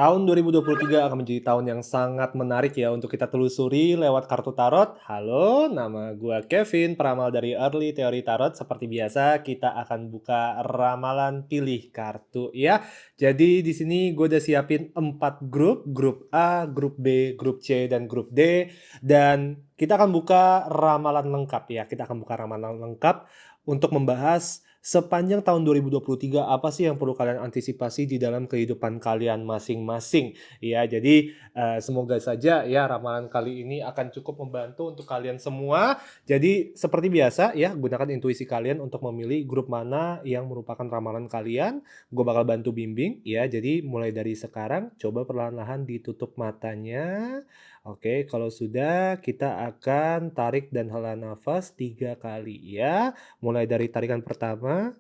Tahun 2023 akan menjadi tahun yang sangat menarik ya untuk kita telusuri lewat kartu tarot. Halo, nama gua Kevin, peramal dari Early Theory Tarot. Seperti biasa, kita akan buka ramalan pilih kartu ya. Jadi di sini gue udah siapin 4 grup, grup A, grup B, grup C, dan grup D. Dan kita akan buka ramalan lengkap ya. Kita akan buka ramalan lengkap untuk membahas sepanjang tahun 2023 apa sih yang perlu kalian antisipasi di dalam kehidupan kalian masing-masing ya. Jadi semoga saja ya ramalan kali ini akan cukup membantu untuk kalian semua. Jadi seperti biasa ya, gunakan intuisi kalian untuk memilih grup mana yang merupakan ramalan kalian. Gue bakal bantu bimbing ya. Jadi mulai dari sekarang coba perlahan-lahan ditutup matanya. Oke, kalau sudah kita akan tarik dan hela nafas 3 kali ya. Mulai dari tarikan pertama,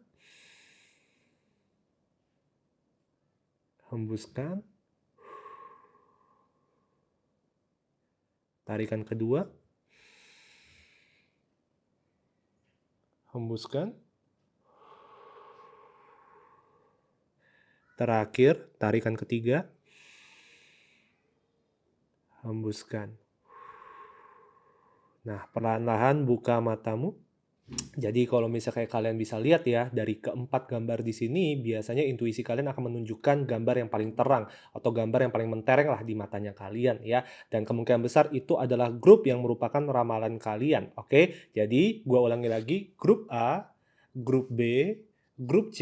hembuskan. Tarikan kedua, hembuskan. Terakhir, tarikan ketiga, hembuskan. Nah, perlahan-lahan buka matamu. Jadi kalau misalnya kayak kalian bisa lihat ya, dari keempat gambar di sini, biasanya intuisi kalian akan menunjukkan gambar yang paling terang atau gambar yang paling mentereng lah di matanya kalian ya. Dan kemungkinan besar itu adalah grup yang merupakan ramalan kalian. Oke, jadi gua ulangi lagi, grup A, grup B, grup C,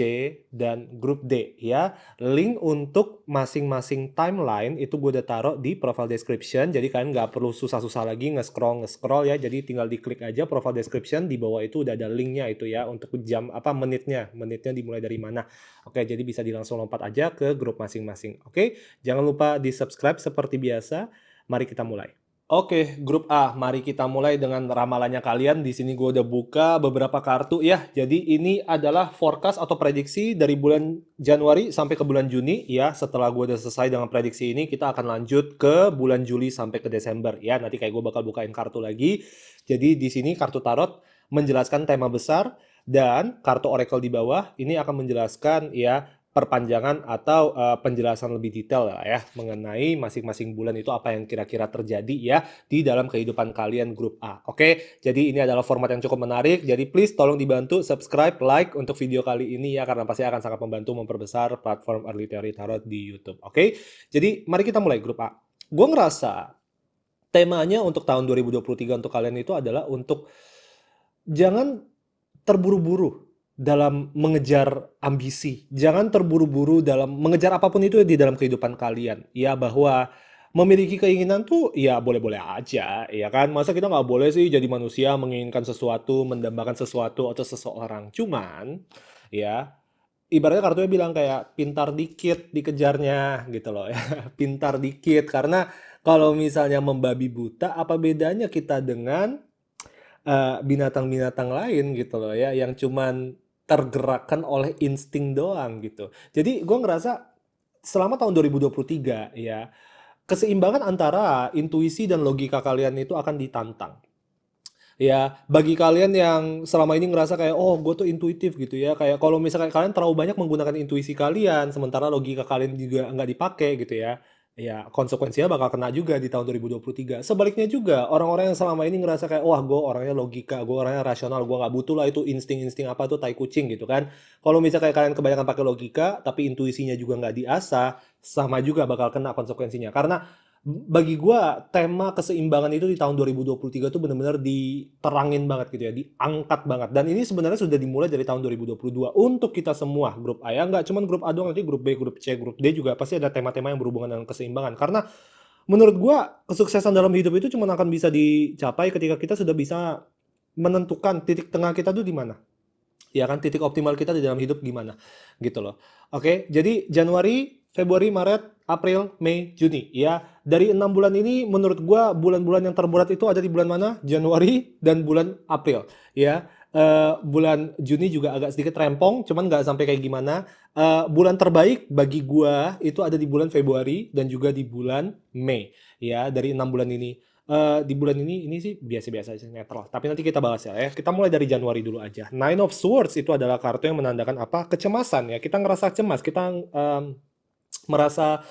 dan grup D ya. Link untuk masing-masing timeline itu gue udah taruh di profile description. Jadi kalian nggak perlu susah-susah lagi nge-scroll ya. Jadi tinggal diklik aja profile description, di bawah itu udah ada linknya itu ya untuk jam apa menitnya dimulai dari mana. Oke, jadi bisa langsung lompat aja ke grup masing-masing. Oke, jangan lupa di subscribe seperti biasa. Mari kita mulai. Oke, grup A, mari kita mulai dengan ramalannya kalian. Di sini gue udah buka beberapa kartu ya. Jadi ini adalah forecast atau prediksi dari bulan Januari sampai ke bulan Juni ya. Setelah gue udah selesai dengan prediksi ini, kita akan lanjut ke bulan Juli sampai ke Desember ya. Nanti kayak gue bakal bukain kartu lagi. Jadi di sini kartu tarot menjelaskan tema besar dan kartu oracle di bawah ini akan menjelaskan ya perpanjangan atau penjelasan lebih detail ya mengenai masing-masing bulan itu apa yang kira-kira terjadi ya di dalam kehidupan kalian grup A. Oke, jadi ini adalah format yang cukup menarik. Jadi please tolong dibantu subscribe, like untuk video kali ini ya karena pasti akan sangat membantu memperbesar platform Early Theory Tarot di YouTube. Oke, jadi mari kita mulai grup A. Gue ngerasa temanya untuk tahun 2023 untuk kalian itu adalah untuk jangan terburu-buru dalam mengejar ambisi. Jangan terburu-buru dalam mengejar apapun itu di dalam kehidupan kalian. Ya, bahwa memiliki keinginan tuh ya boleh-boleh aja, ya kan? Masa kita nggak boleh sih jadi manusia menginginkan sesuatu, mendambakan sesuatu atau seseorang. Cuman, ya, ibaratnya kartunya bilang kayak pintar dikit dikejarnya gitu loh ya. Pintar dikit, karena kalau misalnya membabi buta, apa bedanya kita dengan binatang-binatang lain gitu loh ya, yang cuman tergerakkan oleh insting doang gitu. Jadi gue ngerasa selama tahun 2023 ya, keseimbangan antara intuisi dan logika kalian itu akan ditantang. Ya, bagi kalian yang selama ini ngerasa kayak, oh gue tuh intuitif gitu ya, kayak kalau misalkan kalian terlalu banyak menggunakan intuisi kalian, sementara logika kalian juga nggak dipakai gitu ya konsekuensinya bakal kena juga di tahun 2023. Sebaliknya juga, orang-orang yang selama ini ngerasa kayak, wah gue orangnya logika, gue orangnya rasional, gue nggak butuh lah itu insting-insting apa tuh tai kucing gitu kan. Kalau misalnya kayak kalian kebanyakan pakai logika, tapi intuisinya juga nggak diasah, sama juga bakal kena konsekuensinya. Karena bagi gua tema keseimbangan itu di tahun 2023 tuh benar-benar diterangin banget gitu ya, diangkat banget. Dan ini sebenarnya sudah dimulai dari tahun 2022 untuk kita semua grup A ya, nggak cuman grup A doang, nanti grup B, grup C, grup D juga pasti ada tema-tema yang berhubungan dengan keseimbangan. Karena menurut gua kesuksesan dalam hidup itu cuma akan bisa dicapai ketika kita sudah bisa menentukan titik tengah kita tuh di mana. Ya kan, titik optimal kita di dalam hidup gimana gitu loh. Oke, jadi Januari, Februari, Maret, April, Mei, Juni ya. Dari 6 bulan ini menurut gua bulan-bulan yang terberat itu ada di bulan mana? Januari dan bulan April ya. Bulan Juni juga agak sedikit rempong, cuman nggak sampai kayak gimana. Bulan terbaik bagi gua itu ada di bulan Februari dan juga di bulan Mei ya, dari 6 bulan ini. Di bulan ini sih biasa-biasa aja, netral. Tapi nanti kita bahas ya. Kita mulai dari Januari dulu aja. Nine of Swords itu adalah kartu yang menandakan apa? Kecemasan ya. Kita ngerasa cemas, kita merasa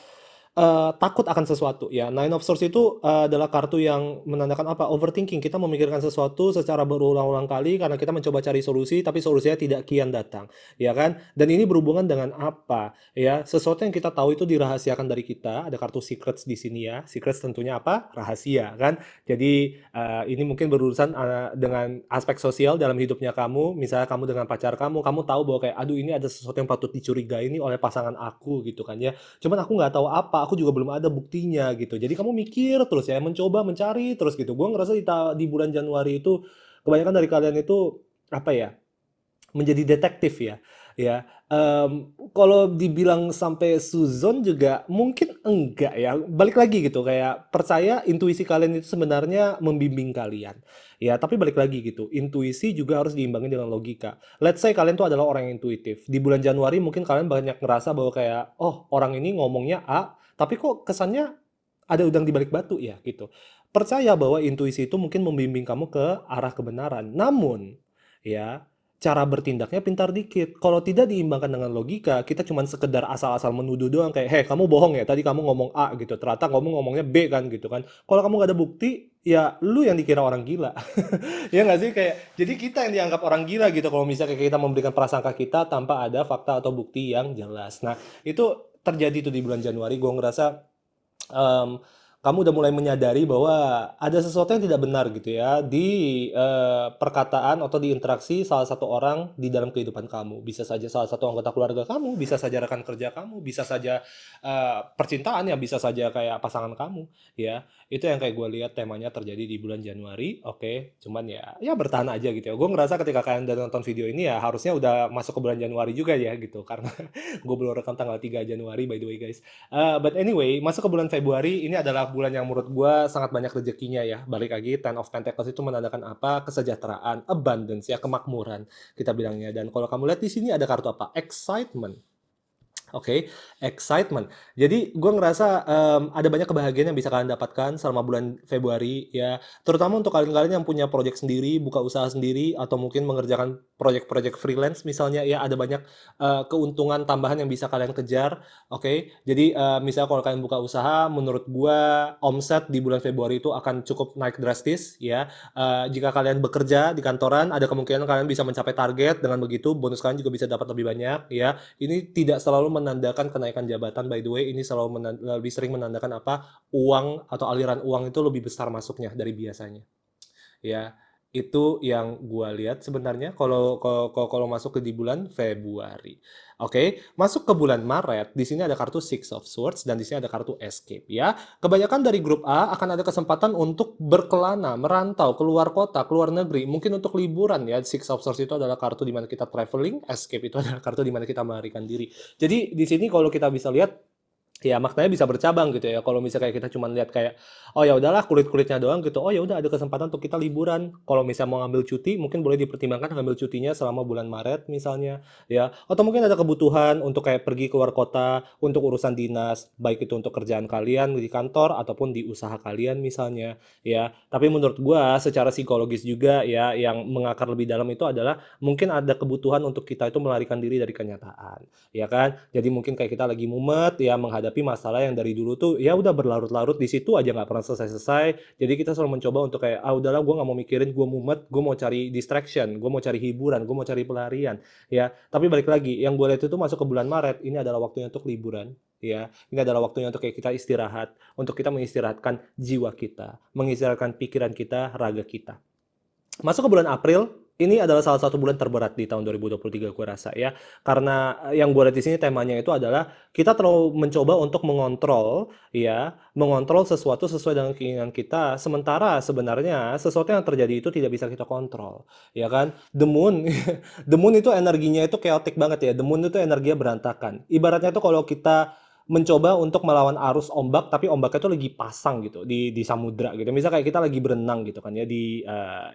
takut akan sesuatu ya. Nine of Swords itu adalah kartu yang menandakan apa? Overthinking. Kita memikirkan sesuatu secara berulang-ulang kali karena kita mencoba cari solusi, tapi solusinya tidak kian datang, ya kan? Dan ini berhubungan dengan apa? Ya, sesuatu yang kita tahu itu dirahasiakan dari kita. Ada kartu secrets di sini ya. Secrets tentunya apa? Rahasia kan. Jadi ini mungkin berurusan dengan aspek sosial dalam hidupnya kamu. Misalnya kamu dengan pacar kamu tahu bahwa kayak, aduh ini ada sesuatu yang patut dicurigai ini oleh pasangan aku gitu kan ya. Cuman aku nggak tahu apa, aku juga belum ada buktinya gitu. Jadi kamu mikir terus ya, mencoba mencari terus gitu. Gue ngerasa di bulan Januari itu kebanyakan dari kalian itu apa ya, menjadi detektif ya, ya. Kalau dibilang sampai suzon juga mungkin enggak ya. Balik lagi gitu, kayak percaya intuisi kalian itu sebenarnya membimbing kalian. Ya, tapi balik lagi gitu, intuisi juga harus diimbangi dengan logika. Let's say kalian tuh adalah orang yang intuitif. Di bulan Januari mungkin kalian banyak ngerasa bahwa kayak, oh orang ini ngomongnya A, tapi kok kesannya ada udang di balik batu ya gitu. Percaya bahwa intuisi itu mungkin membimbing kamu ke arah kebenaran. Namun, ya, cara bertindaknya pintar dikit. Kalau tidak diimbangkan dengan logika, kita cuma sekedar asal-asal menuduh doang kayak, "Hei, kamu bohong ya, tadi kamu ngomong A," gitu. Ternyata kamu ngomongnya B kan gitu kan. Kalau kamu nggak ada bukti, ya lu yang dikira orang gila. Ya nggak sih? Kayak, jadi kita yang dianggap orang gila gitu kalau misalnya kita memberikan prasangka kita tanpa ada fakta atau bukti yang jelas. Nah, itu terjadi tuh di bulan Januari. Gue ngerasa em, kamu udah mulai menyadari bahwa ada sesuatu yang tidak benar gitu ya di perkataan atau di interaksi salah satu orang di dalam kehidupan kamu. Bisa saja salah satu anggota keluarga kamu, bisa saja rekan kerja kamu, bisa saja percintaan ya, bisa saja kayak pasangan kamu ya. Itu yang kayak gue lihat temanya terjadi di bulan Januari. Oke, cuman ya bertahan aja gitu ya. Gue ngerasa ketika kalian udah nonton video ini ya harusnya udah masuk ke bulan Januari juga ya gitu karena gue belum rekam tanggal 3 Januari by the way guys. But anyway, masuk ke bulan Februari, ini adalah bulan yang menurut gue sangat banyak rezekinya ya. Balik lagi, Ten of Pentacles itu menandakan apa? Kesejahteraan, abundance ya, kemakmuran kita bilangnya. Dan kalau kamu lihat di sini ada kartu apa? Excitement. Oke, excitement. Jadi gue ngerasa ada banyak kebahagiaan yang bisa kalian dapatkan selama bulan Februari ya. Terutama untuk kalian-kalian yang punya proyek sendiri, buka usaha sendiri, atau mungkin mengerjakan proyek-proyek freelance misalnya ya. Ada banyak keuntungan tambahan yang bisa kalian kejar. Oke, jadi misalnya kalau kalian buka usaha, menurut gue omset di bulan Februari itu akan cukup naik drastis ya. Jika kalian bekerja di kantoran, ada kemungkinan kalian bisa mencapai target. Dengan begitu, bonus kalian juga bisa dapat lebih banyak ya. Ini tidak selalu menandakan kenaikan jabatan, by the way. Ini selalu lebih sering menandakan apa? Uang atau aliran uang itu lebih besar masuknya dari biasanya. Ya, itu yang gua lihat sebenarnya kalau masuk ke di bulan Februari. Oke, masuk ke bulan Maret, di sini ada kartu Six of Swords dan di sini ada kartu Escape ya. Kebanyakan dari grup A akan ada kesempatan untuk berkelana, merantau, keluar kota, keluar negeri, mungkin untuk liburan ya. Six of Swords itu adalah kartu di mana kita traveling, Escape itu adalah kartu di mana kita melarikan diri. Jadi di sini kalau kita bisa lihat ya maknanya bisa bercabang gitu ya. Kalau misalnya kayak kita cuma lihat kayak, oh ya udahlah kulit-kulitnya doang gitu. Oh ya udah ada kesempatan untuk kita liburan. Kalau misalnya mau ngambil cuti, mungkin boleh dipertimbangkan ngambil cutinya selama bulan Maret misalnya, ya. Atau mungkin ada kebutuhan untuk kayak pergi keluar kota untuk urusan dinas, baik itu untuk kerjaan kalian di kantor ataupun di usaha kalian misalnya, ya. Tapi menurut gua secara psikologis juga ya yang mengakar lebih dalam itu adalah mungkin ada kebutuhan untuk kita itu melarikan diri dari kenyataan, ya kan? Jadi mungkin kayak kita lagi mumet ya menghadapi masalah yang dari dulu tuh ya udah berlarut-larut di situ aja nggak pernah selesai-selesai. Jadi kita selalu mencoba untuk kayak ah udahlah gue nggak mau mikirin gue mumet, gue mau cari distraction, gue mau cari hiburan, gue mau cari pelarian ya. Tapi balik lagi yang gue lihat itu masuk ke bulan Maret ini adalah waktunya untuk liburan ya. Ini adalah waktunya untuk kayak kita istirahat, untuk kita mengistirahatkan jiwa kita, mengistirahatkan pikiran kita, raga kita. Masuk ke bulan April, ini adalah salah satu bulan terberat di tahun 2023 gue rasa ya. Karena yang gue lihat di sini temanya itu adalah kita terlalu mencoba untuk mengontrol ya, mengontrol sesuatu sesuai dengan keinginan kita. Sementara sebenarnya sesuatu yang terjadi itu tidak bisa kita kontrol, ya kan? The moon, the moon itu energinya itu chaotic banget ya. The moon itu energinya berantakan. Ibaratnya tuh kalau kita mencoba untuk melawan arus ombak tapi ombaknya tuh lagi pasang gitu di samudra gitu. Misal kayak kita lagi berenang gitu kan ya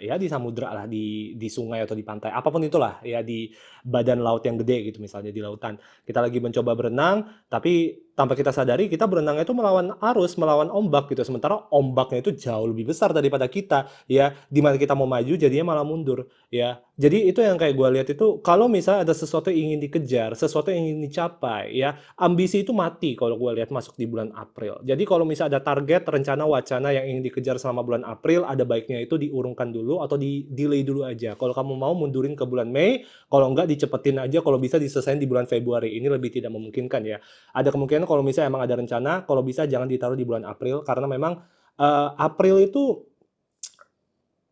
ya di samudra lah di sungai atau di pantai apapun itulah ya di badan laut yang gede gitu misalnya di lautan. Kita lagi mencoba berenang tapi tanpa kita sadari kita berenangnya itu melawan arus, melawan ombak gitu. Sementara ombaknya itu jauh lebih besar daripada kita, ya. Di mana kita mau maju jadinya malah mundur, ya. Jadi itu yang kayak gue lihat itu kalau misalnya ada sesuatu yang ingin dikejar, sesuatu yang ingin dicapai, ya, ambisi itu mati kalau gue lihat masuk di bulan April. Jadi kalau misalnya ada target, rencana, wacana yang ingin dikejar selama bulan April, ada baiknya itu diurungkan dulu atau di-delay dulu aja. Kalau kamu mau mundurin ke bulan Mei, kalau enggak dicepetin aja, kalau bisa diselesain di bulan Februari. Ini lebih tidak memungkinkan ya. Ada kemungkinan kalau misalnya emang ada rencana, kalau bisa jangan ditaruh di bulan April karena memang April itu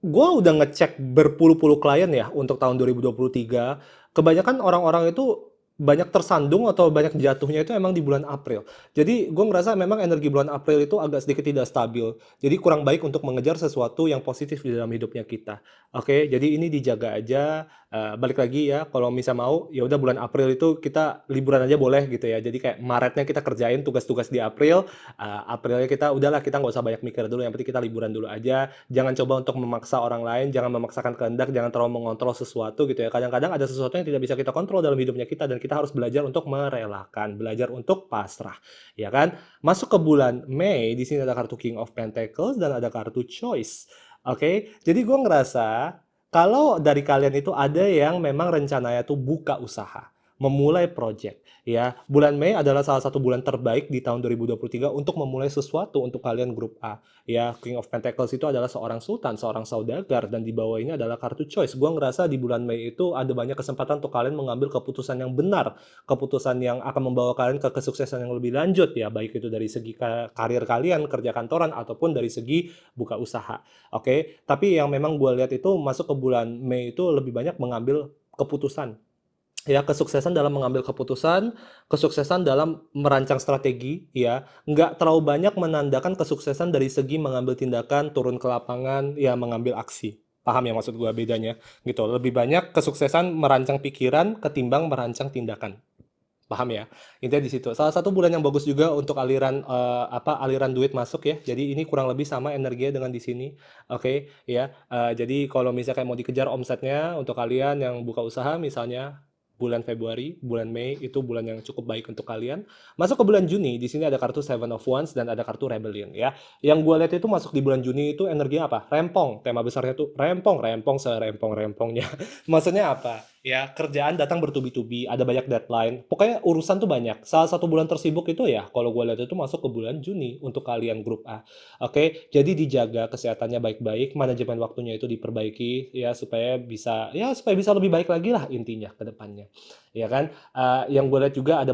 gue udah ngecek berpuluh-puluh klien ya untuk tahun 2023. Kebanyakan orang-orang itu banyak tersandung atau banyak jatuhnya itu emang di bulan April. Jadi gue ngerasa memang energi bulan April itu agak sedikit tidak stabil. Jadi kurang baik untuk mengejar sesuatu yang positif di dalam hidupnya kita. Oke, jadi ini dijaga aja. Balik lagi ya, kalau misal mau, ya udah bulan April itu kita liburan aja boleh gitu ya. Jadi kayak Maretnya kita kerjain tugas-tugas di April, Aprilnya kita udahlah kita nggak usah banyak mikir dulu. Yang penting kita liburan dulu aja. Jangan coba untuk memaksa orang lain, jangan memaksakan kehendak, jangan terlalu mengontrol sesuatu gitu ya. Kadang-kadang ada sesuatu yang tidak bisa kita kontrol dalam hidupnya kita dan kita harus belajar untuk merelakan, belajar untuk pasrah, ya kan? Masuk ke bulan Mei, di sini ada kartu King of Pentacles dan ada kartu Choice. Oke, jadi gue ngerasa kalau dari kalian itu ada yang memang rencananya tuh buka usaha, memulai project, ya. Bulan Mei adalah salah satu bulan terbaik di tahun 2023 untuk memulai sesuatu untuk kalian grup A. Ya, King of Pentacles itu adalah seorang sultan, seorang saudagar, dan di bawah ini adalah kartu choice. Gua ngerasa di bulan Mei itu ada banyak kesempatan untuk kalian mengambil keputusan yang benar, keputusan yang akan membawa kalian ke kesuksesan yang lebih lanjut, ya, baik itu dari segi karir kalian, kerja kantoran, ataupun dari segi buka usaha. Oke, tapi yang memang gue lihat itu masuk ke bulan Mei itu lebih banyak mengambil keputusan. Ya, kesuksesan dalam mengambil keputusan, kesuksesan dalam merancang strategi, ya. Nggak terlalu banyak menandakan kesuksesan dari segi mengambil tindakan, turun ke lapangan, ya, mengambil aksi. Paham ya maksud gue bedanya? Gitu. Lebih banyak kesuksesan merancang pikiran ketimbang merancang tindakan. Paham ya? Intinya di situ. Salah satu bulan yang bagus juga untuk aliran aliran duit masuk ya. Jadi ini kurang lebih sama energinya dengan di sini. Oke, ya. Jadi kalau misalnya kayak mau dikejar omsetnya untuk kalian yang buka usaha misalnya bulan Februari, bulan Mei itu bulan yang cukup baik untuk kalian. Masuk ke bulan Juni, di sini ada kartu Seven of Wands dan ada kartu Rebellion ya. Yang gue lihat itu masuk di bulan Juni itu energinya apa? Rempong. Tema besarnya tuh rempong, rempong serempong-rempongnya. Maksudnya apa? Ya, kerjaan datang bertubi-tubi, ada banyak deadline. Pokoknya urusan tuh banyak. Salah satu bulan tersibuk itu ya, kalau gue lihat itu masuk ke bulan Juni untuk kalian grup A. Oke, jadi dijaga kesehatannya baik-baik, manajemen waktunya itu diperbaiki supaya bisa lebih baik lagi lah intinya ke depannya. Ya kan? Yang gue lihat juga ada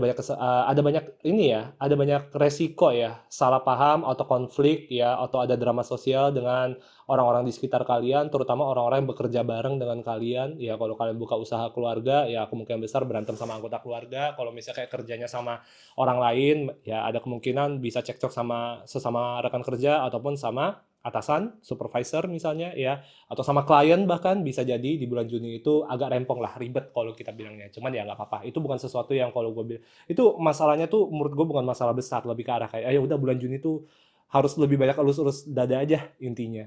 banyak ini ya, ada banyak resiko ya, salah paham atau konflik ya, atau ada drama sosial dengan orang-orang di sekitar kalian, terutama orang-orang yang bekerja bareng dengan kalian. Ya, kalau kalian buka usaha keluarga, ya kemungkinan besar berantem sama anggota keluarga. Kalau misalnya kayak kerjanya sama orang lain, ya ada kemungkinan bisa cekcok sama sesama rekan kerja ataupun sama atasan, supervisor misalnya ya, atau sama klien bahkan bisa jadi di bulan Juni itu agak rempong lah, ribet kalau kita bilangnya. Cuman ya nggak apa-apa. Itu bukan sesuatu yang kalau gue bilang itu masalahnya tuh menurut gue bukan masalah besar, lebih ke arah kayak ya udah bulan Juni tuh harus lebih banyak urus-urus dada aja intinya.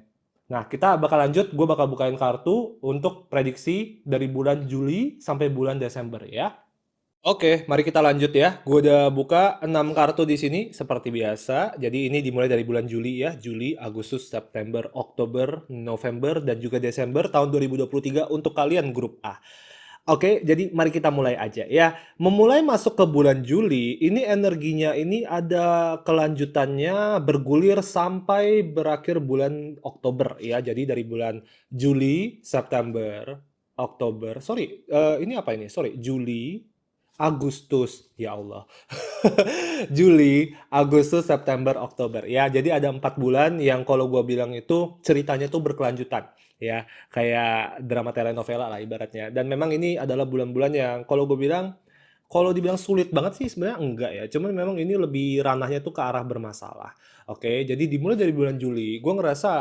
Nah, kita bakal lanjut, gue bakal bukain kartu untuk prediksi dari bulan Juli sampai bulan Desember ya. Oke, mari kita lanjut ya. Gue udah buka 6 kartu di sini seperti biasa. Jadi ini dimulai dari bulan Juli ya. Juli, Agustus, September, Oktober, November, dan juga Desember tahun 2023 untuk kalian grup A. Oke, jadi mari kita mulai aja ya. Memulai masuk ke bulan Juli, ini energinya ini ada kelanjutannya bergulir sampai berakhir bulan Oktober ya. Jadi dari bulan Juli, September, Oktober, sorry, ini apa ini? Sorry, Juli, Agustus, ya Allah. Juli, Agustus, September, Oktober. Ya, jadi ada 4 bulan yang kalau gue bilang itu ceritanya tuh berkelanjutan. Ya, kayak drama telenovela lah ibaratnya. Dan memang ini adalah bulan-bulan yang kalau dibilang sulit banget sih sebenarnya enggak ya. Cuman memang ini lebih ranahnya tuh ke arah bermasalah. Oke, jadi dimulai dari bulan Juli, gue ngerasa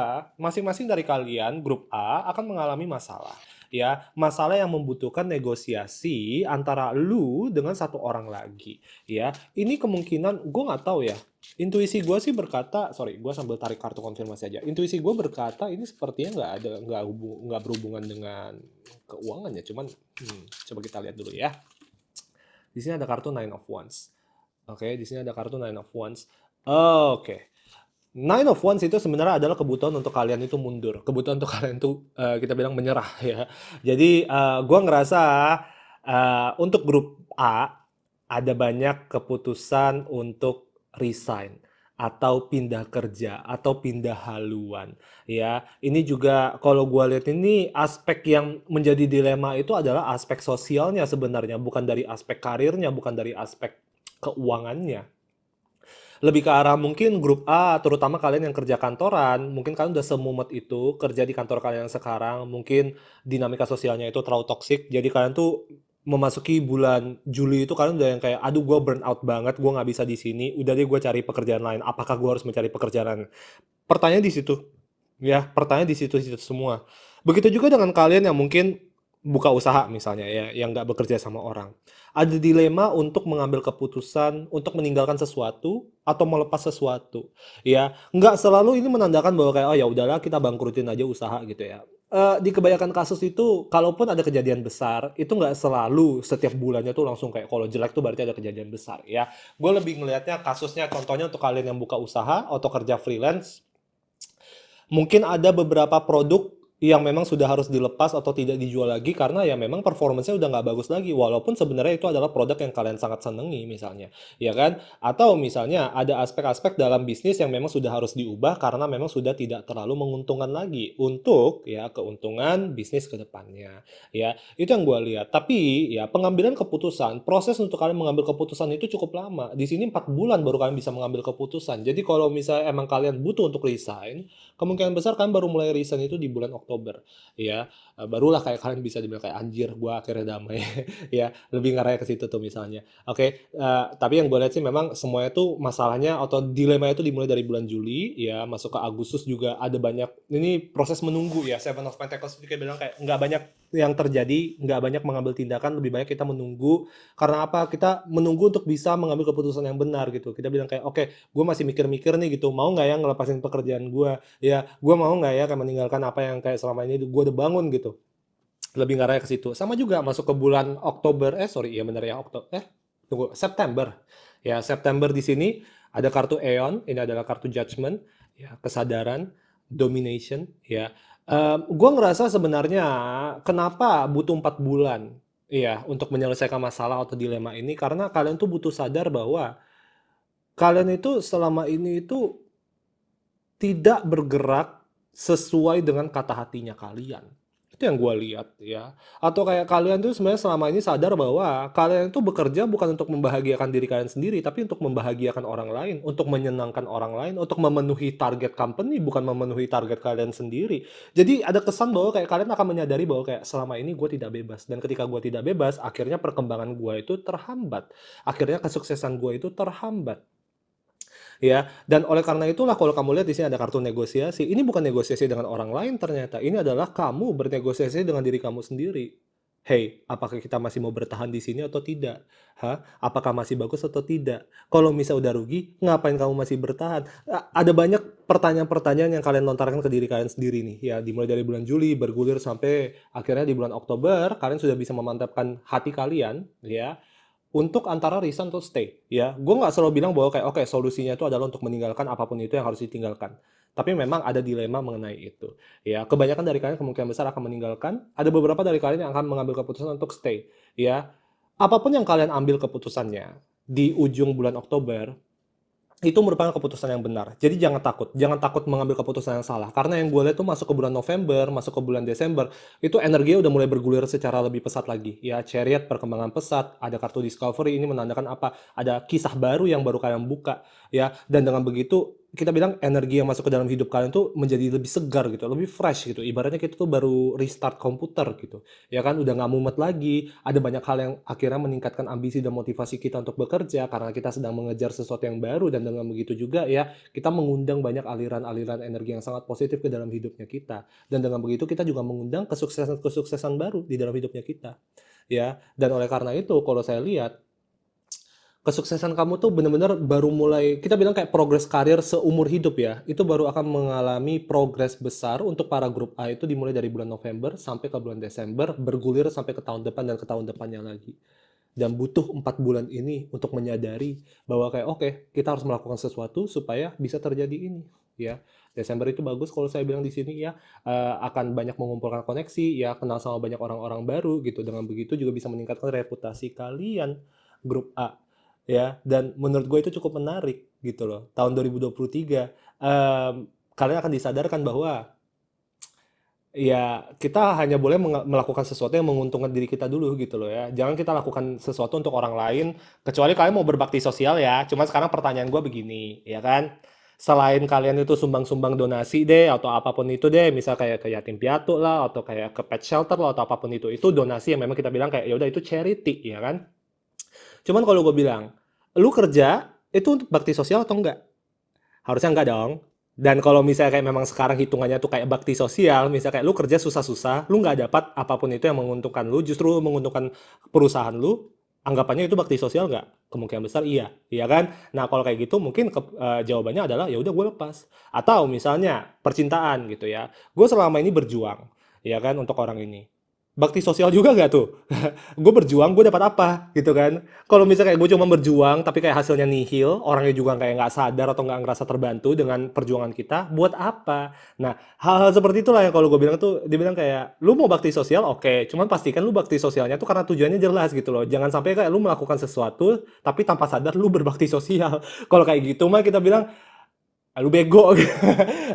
masing-masing dari kalian, grup A, akan mengalami masalah. Ya, masalah yang membutuhkan negosiasi antara lu dengan satu orang lagi. Ya, ini kemungkinan, gue nggak tahu ya. Intuisi gue sih berkata, sorry, gue sambil tarik kartu konfirmasi aja. Intuisi gue berkata ini sepertinya nggak berhubungan dengan keuangan ya. Cuman, coba kita lihat dulu ya. Di sini ada kartu Nine of Wands. Oke, di sini ada kartu Nine of Wands. Oke. Nine of Wands itu sebenarnya adalah kebutuhan untuk kalian itu mundur. Kebutuhan untuk kalian itu kita bilang menyerah ya. Jadi gua ngerasa untuk grup A ada banyak keputusan untuk resign atau pindah kerja atau pindah haluan ya. Ini juga kalau gua lihat ini aspek yang menjadi dilema itu adalah aspek sosialnya sebenarnya, bukan dari aspek karirnya, bukan dari aspek keuangannya. Lebih ke arah mungkin grup A, terutama kalian yang kerja kantoran, mungkin kalian udah semumet itu kerja di kantor kalian yang sekarang, mungkin dinamika sosialnya itu terlalu toksik, jadi kalian tuh memasuki bulan Juli itu kalian udah yang kayak, aduh gue burn out banget, gue nggak bisa di sini, udah deh gue cari pekerjaan lain, apakah gue harus mencari pekerjaan lain? Pertanyaan di situ, ya, pertanyaan di situ-situ semua. Begitu juga dengan kalian yang mungkin buka usaha misalnya ya, yang nggak bekerja sama orang. Ada dilema untuk mengambil keputusan untuk meninggalkan sesuatu atau melepas sesuatu. Ya, nggak selalu ini menandakan bahwa kayak oh ya udahlah kita bangkrutin aja usaha gitu ya. Di kebanyakan kasus itu, kalaupun ada kejadian besar, itu nggak selalu setiap bulannya tuh langsung kayak kalau jelek tuh berarti ada kejadian besar ya. Gue lebih ngelihatnya kasusnya contohnya untuk kalian yang buka usaha atau kerja freelance, mungkin ada beberapa produk yang memang sudah harus dilepas atau tidak dijual lagi karena ya memang performance-nya udah nggak bagus lagi walaupun sebenarnya itu adalah produk yang kalian sangat senangi misalnya ya kan atau misalnya ada aspek-aspek dalam bisnis yang memang sudah harus diubah karena memang sudah tidak terlalu menguntungkan lagi untuk ya keuntungan bisnis ke depannya ya itu yang gue lihat tapi ya pengambilan keputusan proses untuk kalian mengambil keputusan itu cukup lama di sini 4 bulan baru kalian bisa mengambil keputusan jadi kalau misalnya emang kalian butuh untuk resign kemungkinan besar kalian baru mulai resign itu di bulan Oktober, ya. Barulah kayak kalian bisa dibilang kayak anjir, gua akhirnya damai, ya. Lebih ngarahnya ke situ tuh misalnya. Oke, tapi yang gue lihat sih memang semuanya tuh masalahnya atau dilema itu dimulai dari bulan Juli, ya masuk ke Agustus juga ada banyak ini proses menunggu ya. Seven of Pentacles itu kayak bilang kayak nggak banyak yang terjadi, nggak banyak mengambil tindakan, lebih banyak kita menunggu. Karena apa? Kita menunggu untuk bisa mengambil keputusan yang benar gitu. Kita bilang kayak, oke, gue masih mikir-mikir nih gitu, mau nggak ya ngelepasin pekerjaan gue? Ya, gue mau nggak ya kayak meninggalkan apa yang kayak selama ini gue udah bangun gitu. Lebih ngarahnya ke situ. Sama juga masuk ke bulan Oktober, sorry, iya bener ya, tunggu, September. Ya, September di sini ada kartu Aeon, ini adalah kartu Judgment, ya, kesadaran, domination, ya. Gue ngerasa sebenarnya kenapa butuh 4 bulan, iya, untuk menyelesaikan masalah atau dilema ini, karena kalian tuh butuh sadar bahwa kalian itu selama ini itu tidak bergerak sesuai dengan kata hatinya kalian. Itu yang gue lihat ya. Atau kayak kalian tuh sebenarnya selama ini sadar bahwa kalian itu bekerja bukan untuk membahagiakan diri kalian sendiri, tapi untuk membahagiakan orang lain, untuk menyenangkan orang lain, untuk memenuhi target company, bukan memenuhi target kalian sendiri. Jadi ada kesan bahwa kayak kalian akan menyadari bahwa kayak selama ini gue tidak bebas. Dan ketika gue tidak bebas, akhirnya perkembangan gue itu terhambat. Akhirnya kesuksesan gue itu terhambat. Ya, dan oleh karena itulah kalau kamu lihat di sini ada kartu negosiasi, ini bukan negosiasi dengan orang lain ternyata, ini adalah kamu bernegosiasi dengan diri kamu sendiri. Hey, apakah kita masih mau bertahan di sini atau tidak? Hah? Apakah masih bagus atau tidak? Kalau misalnya udah rugi, ngapain kamu masih bertahan? Ada banyak pertanyaan-pertanyaan yang kalian lontarkan ke diri kalian sendiri nih. Ya, dimulai dari bulan Juli, bergulir sampai akhirnya di bulan Oktober, kalian sudah bisa memantapkan hati kalian, ya, untuk antara resign atau stay, ya. Gue nggak selalu bilang bahwa kayak, oke, solusinya itu adalah untuk meninggalkan apapun itu yang harus ditinggalkan. Tapi memang ada dilema mengenai itu. Ya, kebanyakan dari kalian kemungkinan besar akan meninggalkan. Ada beberapa dari kalian yang akan mengambil keputusan untuk stay. Ya, apapun yang kalian ambil keputusannya di ujung bulan Oktober, itu merupakan keputusan yang benar. Jadi jangan takut mengambil keputusan yang salah. Karena yang gue lihat tuh masuk ke bulan November, masuk ke bulan Desember, itu energinya udah mulai bergulir secara lebih pesat lagi. Ya, Chariot perkembangan pesat, ada kartu Discovery ini menandakan apa? Ada kisah baru yang baru kalian buka, ya. Dan dengan begitu kita bilang energi yang masuk ke dalam hidup kalian tuh menjadi lebih segar gitu, lebih fresh gitu. Ibaratnya kita tuh baru restart komputer gitu. Ya kan udah nggak mumet lagi, ada banyak hal yang akhirnya meningkatkan ambisi dan motivasi kita untuk bekerja karena kita sedang mengejar sesuatu yang baru dan dengan begitu juga ya kita mengundang banyak aliran-aliran energi yang sangat positif ke dalam hidupnya kita dan dengan begitu kita juga mengundang kesuksesan-kesuksesan baru di dalam hidupnya kita ya dan oleh karena itu kalau saya lihat kesuksesan kamu tuh bener-bener baru mulai, kita bilang kayak progres karir seumur hidup ya, itu baru akan mengalami progres besar untuk para grup A itu dimulai dari bulan November sampai ke bulan Desember, bergulir sampai ke tahun depan dan ke tahun depannya lagi. dan butuh 4 bulan ini untuk menyadari bahwa kayak oke, kita harus melakukan sesuatu supaya bisa terjadi ini, ya. Desember itu bagus kalau saya bilang di sini ya, akan banyak mengumpulkan koneksi, ya kenal sama banyak orang-orang baru gitu. Dengan begitu juga bisa meningkatkan reputasi kalian, grup A, ya. Dan menurut gue itu cukup menarik gitu loh. Tahun 2023, kalian akan disadarkan bahwa ya, kita hanya boleh melakukan sesuatu yang menguntungkan diri kita dulu gitu loh ya. Jangan kita lakukan sesuatu untuk orang lain, kecuali kalian mau berbakti sosial ya. Cuma sekarang pertanyaan gue begini, ya kan? Selain kalian itu sumbang-sumbang donasi deh, atau apapun itu deh, misal kayak ke yatim piatu lah, atau kayak ke pet shelter lah, atau apapun itu donasi yang memang kita bilang kayak ya udah itu charity, ya kan? Cuman kalau gue bilang, lu kerja itu untuk bakti sosial atau enggak? Harusnya enggak dong. Dan kalau misalnya kayak memang sekarang hitungannya tuh kayak bakti sosial, misalnya kayak lu kerja susah-susah, lu nggak dapat apapun itu yang menguntungkan lu, justru menguntungkan perusahaan lu, anggapannya itu bakti sosial nggak? Kemungkinan besar iya, iya kan? Nah kalau kayak gitu mungkin jawabannya adalah ya udah gue lepas. Atau misalnya percintaan gitu ya, gue selama ini berjuang, ya kan untuk orang ini. Bakti sosial juga nggak tuh? Gue berjuang, gue dapat apa gitu kan? Kalau misalnya kayak gue cuma berjuang tapi kayak hasilnya nihil, orangnya juga kayak nggak sadar atau nggak ngerasa terbantu dengan perjuangan kita, buat apa? Nah, hal-hal seperti itulah yang kalau gue bilang tuh, dibilang kayak, lu mau bakti sosial, oke, cuman pastikan lu bakti sosialnya tuh karena tujuannya jelas gitu loh. Jangan sampai kayak lu melakukan sesuatu, tapi tanpa sadar lu berbakti sosial. Kalau kayak gitu mah kita bilang, "Ah, lu bego,"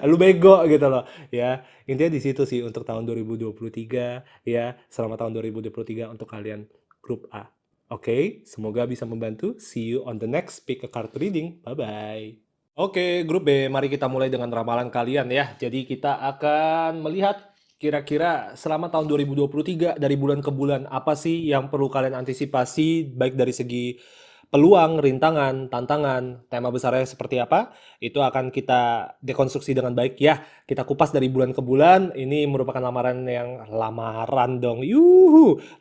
lu bego gitu loh ya. Intinya di situ sih untuk tahun 2023 ya. Selama tahun 2023 untuk kalian grup A. Oke, semoga bisa membantu. See you on the next pick a card reading. Bye bye. Oke, grup B, mari kita mulai dengan ramalan kalian ya. Jadi kita akan melihat kira-kira selama tahun 2023 dari bulan ke bulan apa sih yang perlu kalian antisipasi baik dari segi peluang, rintangan, tantangan, tema besarnya seperti apa, itu akan kita dekonstruksi dengan baik ya. Kita kupas dari bulan ke bulan, ini merupakan lamaran dong,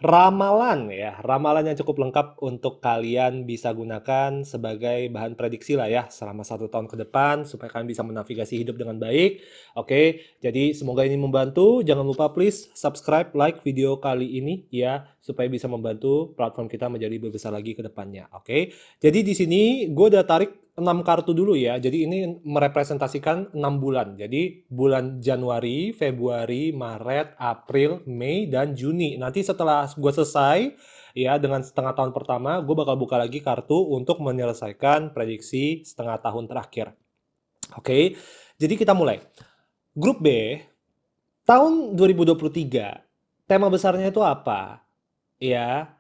ramalan ya. Ramalan yang cukup lengkap untuk kalian bisa gunakan sebagai bahan prediksi lah ya, selama 1 tahun ke depan, supaya kalian bisa menavigasi hidup dengan baik. Oke, jadi semoga ini membantu. Jangan lupa please subscribe, like video kali ini ya, supaya bisa membantu platform kita menjadi lebih besar lagi ke depannya. Oke. Jadi di sini gue udah tarik 6 kartu dulu ya. Jadi ini merepresentasikan 6 bulan. Jadi bulan Januari, Februari, Maret, April, Mei, dan Juni. Nanti setelah gue selesai ya dengan setengah tahun pertama, gue bakal buka lagi kartu untuk menyelesaikan prediksi setengah tahun terakhir. Oke. Jadi kita mulai. Grup B, tahun 2023, tema besarnya itu apa? Ya,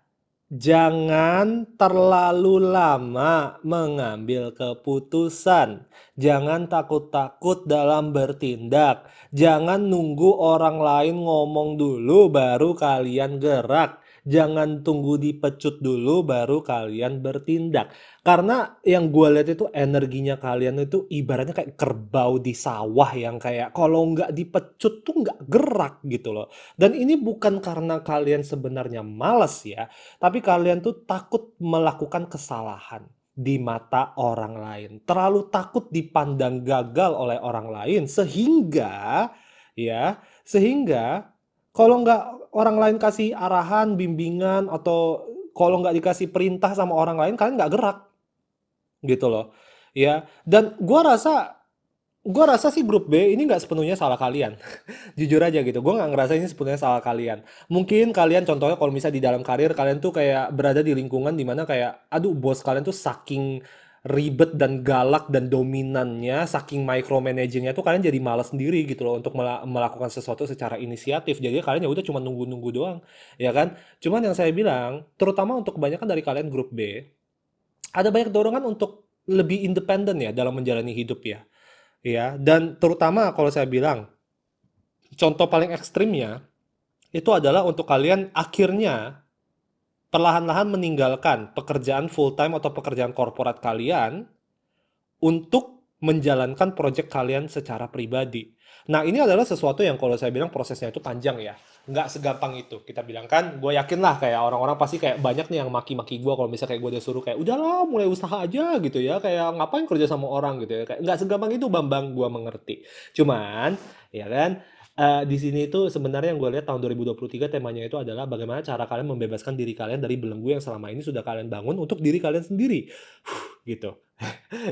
jangan terlalu lama mengambil keputusan. Jangan takut-takut dalam bertindak. Jangan nunggu orang lain ngomong dulu baru kalian gerak. Jangan tunggu dipecut dulu baru kalian bertindak. Karena yang gue lihat itu energinya kalian itu ibaratnya kayak kerbau di sawah yang kayak kalau nggak dipecut tuh nggak gerak gitu loh. Dan ini bukan karena kalian sebenarnya malas ya, tapi kalian tuh takut melakukan kesalahan di mata orang lain. Terlalu takut dipandang gagal oleh orang lain sehingga kalau nggak orang lain kasih arahan, bimbingan, atau kalau nggak dikasih perintah sama orang lain, kalian nggak gerak gitu loh. Ya, dan gua rasa sih grup B ini nggak sepenuhnya salah kalian. Jujur aja gitu, gue nggak ngerasa ini sebenarnya salah kalian. Mungkin kalian contohnya kalau misalnya di dalam karir kalian tuh kayak berada di lingkungan dimana kayak, aduh bos kalian tuh saking ribet dan galak dan dominannya, saking micromanagingnya tuh kalian jadi malas sendiri gitu loh untuk melakukan sesuatu secara inisiatif. Jadi kalian ya udah cuma nunggu-nunggu doang, ya kan? Cuman yang saya bilang, terutama untuk kebanyakan dari kalian grup B, ada banyak dorongan untuk lebih independen ya dalam menjalani hidup ya. Ya, dan terutama kalau saya bilang contoh paling ekstrimnya itu adalah untuk kalian akhirnya perlahan-lahan meninggalkan pekerjaan full time atau pekerjaan korporat kalian untuk menjalankan proyek kalian secara pribadi. Nah, ini adalah sesuatu yang kalau saya bilang prosesnya itu panjang ya. Nggak segampang itu. Kita bilang kan, gue yakin lah kayak orang-orang pasti kayak banyak nih yang maki-maki gue kalau misalnya kayak gue udah suruh kayak, udahlah mulai usaha aja gitu ya. Kayak ngapain kerja sama orang gitu ya. Kayak nggak segampang itu Bambang, gue mengerti. Cuman, ya kan, Di sini itu sebenarnya yang gue lihat tahun 2023 temanya itu adalah bagaimana cara kalian membebaskan diri kalian dari belenggu yang selama ini sudah kalian bangun untuk diri kalian sendiri. Gitu.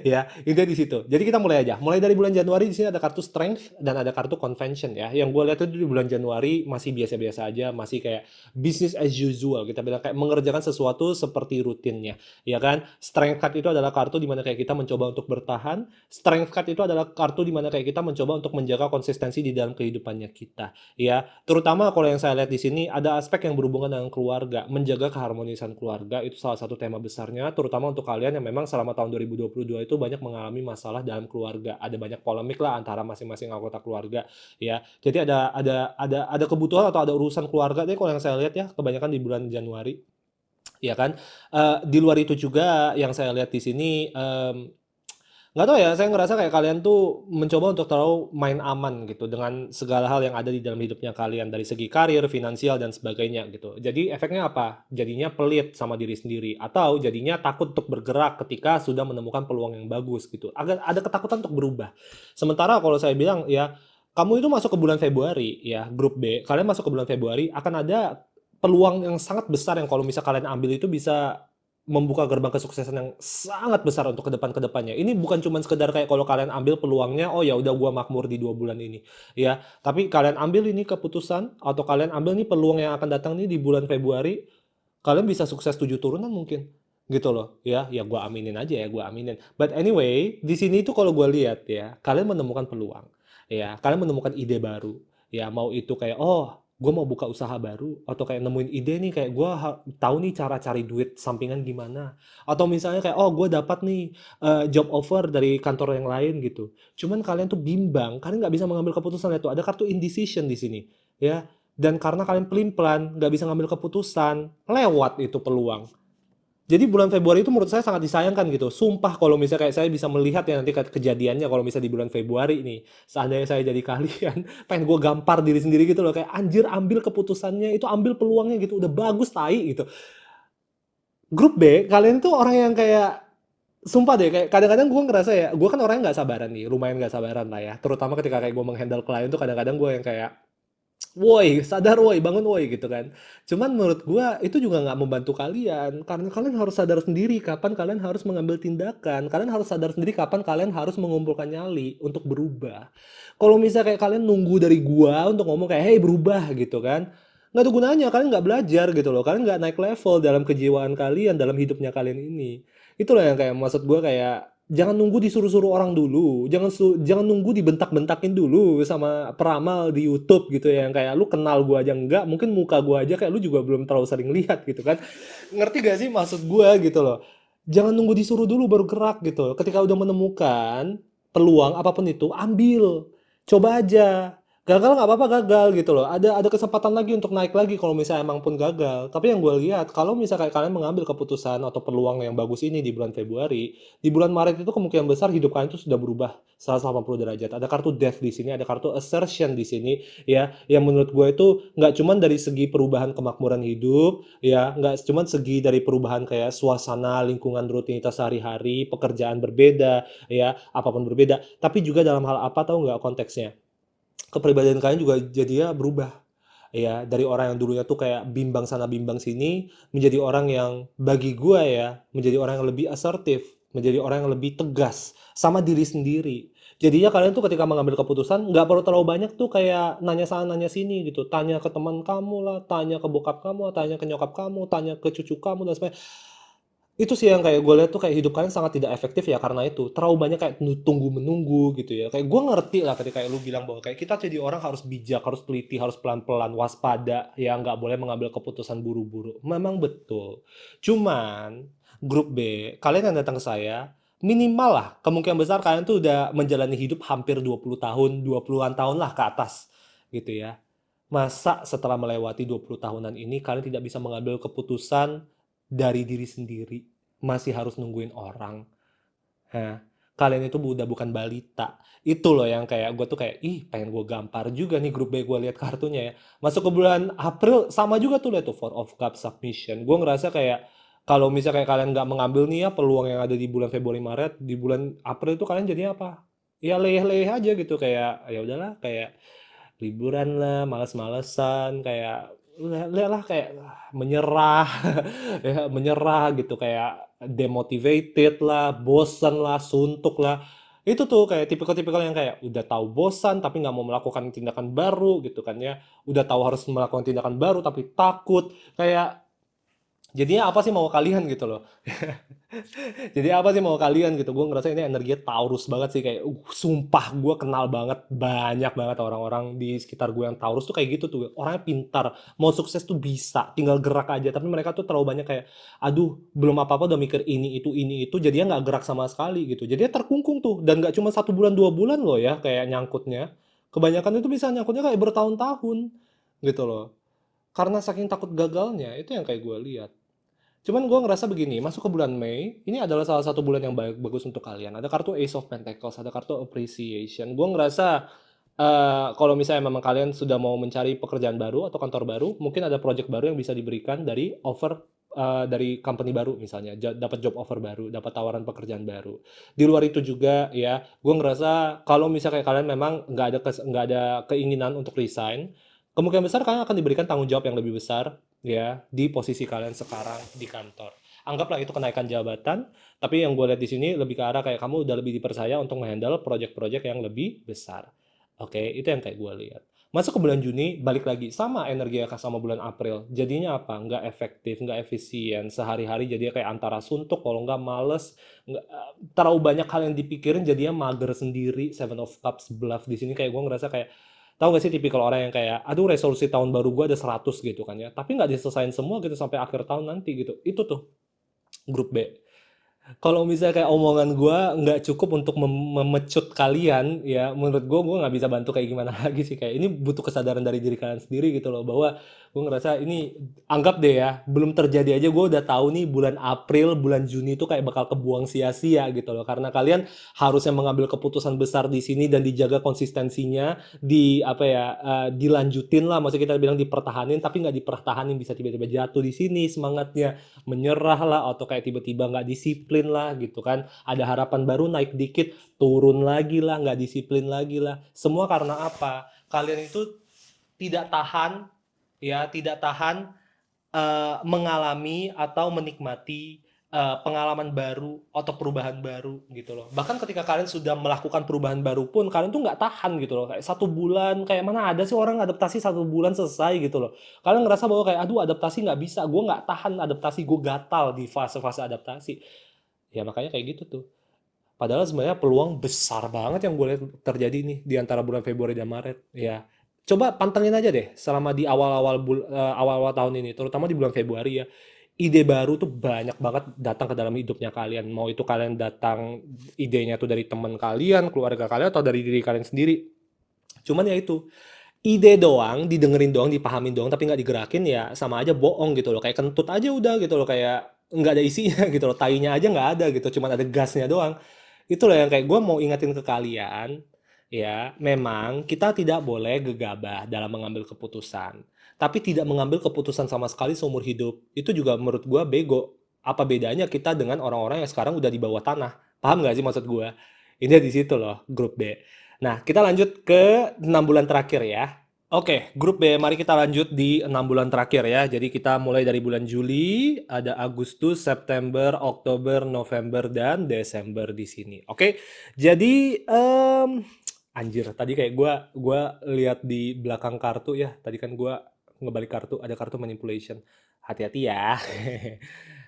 Ya, intinya di situ. Jadi kita mulai aja. Mulai dari bulan Januari di sini ada kartu strength dan ada kartu convention ya. Yang gue lihat itu di bulan Januari masih biasa-biasa aja, masih kayak business as usual. Kita bilang kayak mengerjakan sesuatu seperti rutinnya, ya kan? Strength card itu adalah kartu di mana kayak kita mencoba untuk bertahan. Strength card itu adalah kartu di mana kayak kita mencoba untuk menjaga konsistensi di dalam kehidupannya kita, ya. Terutama kalau yang saya lihat di sini ada aspek yang berhubungan dengan keluarga, menjaga keharmonisan keluarga itu salah satu tema besarnya, terutama untuk kalian yang memang selama tahun 2022 itu banyak mengalami masalah dalam keluarga. Ada banyak polemik lah antara masing-masing anggota keluarga, ya. Jadi ada kebutuhan atau ada urusan keluarga deh kalau yang saya lihat ya, kebanyakan di bulan Januari, ya kan. Di luar itu juga yang saya lihat di sini, nggak tahu ya, saya ngerasa kayak kalian tuh mencoba untuk terlalu main aman gitu dengan segala hal yang ada di dalam hidupnya kalian dari segi karir, finansial dan sebagainya gitu. Jadi efeknya apa? Jadinya pelit sama diri sendiri atau jadinya takut untuk bergerak ketika sudah menemukan peluang yang bagus gitu. Agak ada ketakutan untuk berubah. Sementara kalau saya bilang ya, kamu itu masuk ke bulan Februari ya, grup B, kalian masuk ke bulan Februari akan ada peluang yang sangat besar yang kalau misal kalian ambil itu bisa membuka gerbang kesuksesan yang sangat besar untuk ke depannya. Ini bukan cuma sekedar kayak kalau kalian ambil peluangnya, "Oh ya udah gua makmur di 2 bulan ini." Ya, tapi kalian ambil ini keputusan atau kalian ambil nih peluang yang akan datang nih di bulan Februari, kalian bisa sukses 7 turunan mungkin, gitu loh, ya. Ya gua aminin aja ya, gua aminin. But anyway, di sini tuh kalau gua lihat ya, kalian menemukan peluang, ya, kalian menemukan ide baru, ya, mau itu kayak, "Oh, gue mau buka usaha baru," atau kayak nemuin ide nih kayak gue tahu nih cara cari duit sampingan gimana, atau misalnya kayak, "Oh, gue dapat nih, job offer dari kantor yang lain," gitu. Cuman kalian tuh bimbang, kalian nggak bisa mengambil keputusan itu, ada kartu indecision di sini, ya. Dan karena kalian pelin-pelan, nggak bisa ngambil keputusan, lewat itu peluang. Jadi bulan Februari itu menurut saya sangat disayangkan gitu. Sumpah kalau misalnya kayak saya bisa melihat ya nanti kejadiannya kalau misalnya di bulan Februari nih, seandainya saya jadi kalian, pengen gue gampar diri sendiri gitu loh, kayak anjir ambil keputusannya, itu ambil peluangnya gitu, udah bagus tai gitu. Grup B, kalian tuh orang yang kayak sumpah deh, kayak kadang-kadang gue ngerasa ya, gue kan orangnya nggak sabaran nih, lumayan nggak sabaran lah ya. Terutama ketika kayak gue menghandle klien tuh kadang-kadang gue yang kayak, "Woi, sadar woi, bangun woi," gitu kan. Cuman menurut gua itu juga nggak membantu kalian, karena kalian harus sadar sendiri kapan kalian harus mengambil tindakan. Kalian harus sadar sendiri kapan kalian harus mengumpulkan nyali untuk berubah. Kalau misalnya kayak kalian nunggu dari gua untuk ngomong kayak, "Hei berubah," gitu kan, nggak ada gunanya, kalian nggak belajar gitu loh, kalian nggak naik level dalam kejiwaan kalian, dalam hidupnya kalian ini. Itulah yang kayak maksud gua kayak jangan nunggu disuruh-suruh orang dulu, jangan nunggu dibentak-bentakin dulu sama peramal di YouTube gitu ya, yang kayak lu kenal gua aja enggak, mungkin muka gua aja kayak lu juga belum terlalu sering lihat gitu kan. Ngerti gak sih maksud gua gitu loh. Jangan nunggu disuruh dulu baru gerak gitu. Ketika udah menemukan peluang apapun itu, ambil. Coba aja. Gagal nggak apa-apa gagal gitu loh. Ada kesempatan lagi untuk naik lagi kalau misalnya emang pun gagal. Tapi yang gue lihat kalau misalnya kayak kalian mengambil keputusan atau peluang yang bagus ini di bulan Februari, di bulan Maret itu kemungkinan besar hidup kalian itu sudah berubah 180 derajat. Ada kartu death di sini, ada kartu assertion di sini, ya. Yang menurut gue itu nggak cuman dari segi perubahan kemakmuran hidup, ya, nggak cuman segi dari perubahan kayak suasana, lingkungan, rutinitas sehari-hari, pekerjaan berbeda, ya, apapun berbeda. Tapi juga dalam hal apa tahu nggak konteksnya? Kepribadian kalian juga jadinya berubah. Ya, dari orang yang dulunya tuh kayak bimbang sana bimbang sini, menjadi orang yang bagi gua ya, menjadi orang yang lebih asertif, menjadi orang yang lebih tegas sama diri sendiri. Jadinya kalian tuh ketika mengambil keputusan nggak perlu terlalu banyak tuh kayak nanya sana nanya sini gitu. Tanya ke teman kamu lah, tanya ke bokap kamu, tanya ke nyokap kamu, tanya ke cucu kamu dan sebagainya. Itu sih yang kayak gue lihat tuh kayak hidup kalian sangat tidak efektif ya karena itu. Terlalu banyak kayak tunggu-menunggu gitu ya. Kayak gue ngerti lah ketika kayak lu bilang bahwa kayak kita jadi orang harus bijak, harus teliti, harus pelan-pelan, waspada, ya nggak boleh mengambil keputusan buru-buru. Memang betul. Cuman grup B, kalian yang datang ke saya, minimal lah kemungkinan besar kalian tuh udah menjalani hidup hampir 20 tahun, 20-an tahun lah ke atas gitu ya. Masa setelah melewati 20 tahunan ini kalian tidak bisa mengambil keputusan dari diri sendiri, masih harus nungguin orang. Nah, kalian itu udah bukan balita. Itu loh yang kayak gue tuh kayak, ih pengen gue gampar juga nih grup B gue lihat kartunya ya. Masuk ke bulan April sama juga tuh lihat tuh Four of Cups submission. Gue ngerasa kayak kalau misalnya kayak kalian nggak mengambil nih ya peluang yang ada di bulan Februari Maret, di bulan April itu kalian jadinya apa? Ya leyeh-leyeh aja gitu kayak ya udahlah kayak liburan lah, males-malesan, kayak lihatlah kayak menyerah, ya menyerah gitu, kayak demotivated lah, bosen lah, suntuk lah. Itu tuh kayak tipikal-tipikal yang kayak udah tahu bosan tapi nggak mau melakukan tindakan baru gitu kan ya. Udah tahu harus melakukan tindakan baru tapi takut. Kayak jadinya apa sih mau kalian gitu loh. Jadi apa sih mau kalian gitu? Gue ngerasa ini energinya Taurus banget sih kayak sumpah gue kenal banget banyak banget orang-orang di sekitar gue yang Taurus tuh kayak gitu tuh. Orangnya pintar, mau sukses tuh bisa, tinggal gerak aja. Tapi mereka tuh terlalu banyak kayak aduh, belum apa-apa udah mikir ini itu jadinya nggak gerak sama sekali gitu. Jadinya terkungkung tuh dan nggak cuma 1 bulan 2 bulan loh ya kayak nyangkutnya. Kebanyakan itu bisa nyangkutnya kayak bertahun-tahun gitu loh. Karena saking takut gagalnya itu yang kayak gue lihat. Cuman gue ngerasa begini, masuk ke bulan Mei, ini adalah salah satu bulan yang bagus untuk kalian. Ada kartu Ace of Pentacles, ada kartu Appreciation. Gue ngerasa kalau misalnya memang kalian sudah mau mencari pekerjaan baru atau kantor baru, mungkin ada project baru yang bisa diberikan dari offer dari company baru misalnya, dapat job offer baru, dapat tawaran pekerjaan baru. Di luar itu juga ya, gue ngerasa kalau misalnya kayak kalian memang nggak ada keinginan untuk resign, kemungkinan besar kalian akan diberikan tanggung jawab yang lebih besar ya di posisi kalian sekarang di kantor. Anggaplah itu kenaikan jabatan, tapi yang gue lihat di sini lebih ke arah kayak kamu udah lebih dipercaya untuk menghandle project-project yang lebih besar. Oke, itu yang kayak gue lihat. Masuk ke bulan Juni, balik lagi sama energi sama bulan April. Jadinya apa? Nggak efektif, nggak efisien. Sehari-hari jadinya kayak antara suntuk, kalau nggak males, terlalu banyak hal yang dipikirin, jadinya mager sendiri. Seven of Cups bluff di sini kayak gue ngerasa kayak tahu gak sih tipikal orang yang kayak, aduh resolusi tahun baru gue ada 100 gitu kan ya, tapi nggak diselesain semua gitu sampai akhir tahun nanti gitu. Itu tuh grup B. Kalau misalnya kayak omongan gue nggak cukup untuk memecut kalian, ya menurut gue nggak bisa bantu kayak gimana lagi sih. Kayak ini butuh kesadaran dari diri kalian sendiri gitu loh, bahwa gue ngerasa ini, anggap deh ya, belum terjadi aja gue udah tahu nih bulan April, bulan Juni itu kayak bakal kebuang sia-sia gitu loh. Karena kalian harusnya mengambil keputusan besar di sini dan dijaga konsistensinya, di apa ya, dilanjutin lah, maksudnya kita bilang dipertahanin, tapi nggak dipertahanin, bisa tiba-tiba jatuh di sini semangatnya, menyerah lah, atau kayak tiba-tiba nggak disiplin lah gitu kan. Ada harapan baru naik dikit, turun lagi lah, nggak disiplin lagi lah. Semua karena apa? Kalian itu tidak tahan, ya tidak tahan mengalami atau menikmati pengalaman baru atau perubahan baru gitu loh. Bahkan ketika kalian sudah melakukan perubahan baru pun kalian tuh nggak tahan gitu loh. Kayak 1 bulan, kayak mana ada sih orang adaptasi 1 bulan selesai gitu loh. Kalian ngerasa bahwa kayak aduh adaptasi nggak bisa, gue nggak tahan adaptasi, gue gatal di fase-fase adaptasi. Ya makanya kayak gitu tuh. Padahal sebenarnya peluang besar banget yang gue lihat terjadi nih di antara bulan Februari dan Maret. Ya, coba pantengin aja deh selama di awal-awal tahun ini, terutama di bulan Februari ya. Ide baru tuh banyak banget datang ke dalam hidupnya kalian. Mau itu kalian datang idenya tuh dari teman kalian, keluarga kalian, atau dari diri kalian sendiri. Cuman ya itu, ide doang, didengerin doang, dipahamin doang, tapi nggak digerakin ya sama aja bohong gitu loh. Kayak kentut aja udah gitu loh, kayak nggak ada isinya gitu loh. Tainya aja nggak ada gitu, cuman ada gasnya doang. Itulah yang kayak gue mau ingetin ke kalian, ya, memang kita tidak boleh gegabah dalam mengambil keputusan. Tapi tidak mengambil keputusan sama sekali seumur hidup, itu juga menurut gue bego. Apa bedanya kita dengan orang-orang yang sekarang udah di bawah tanah? Paham nggak sih maksud gue? Ini di situ loh, grup B. Nah, kita lanjut ke 6 bulan terakhir ya. Oke, grup B, mari kita lanjut di 6 bulan terakhir ya. Jadi kita mulai dari bulan Juli, ada Agustus, September, Oktober, November, dan Desember di sini. Oke, jadi anjir, tadi kayak gua lihat di belakang kartu ya. Tadi kan gua ngebalik kartu, ada kartu manipulation. Hati-hati ya.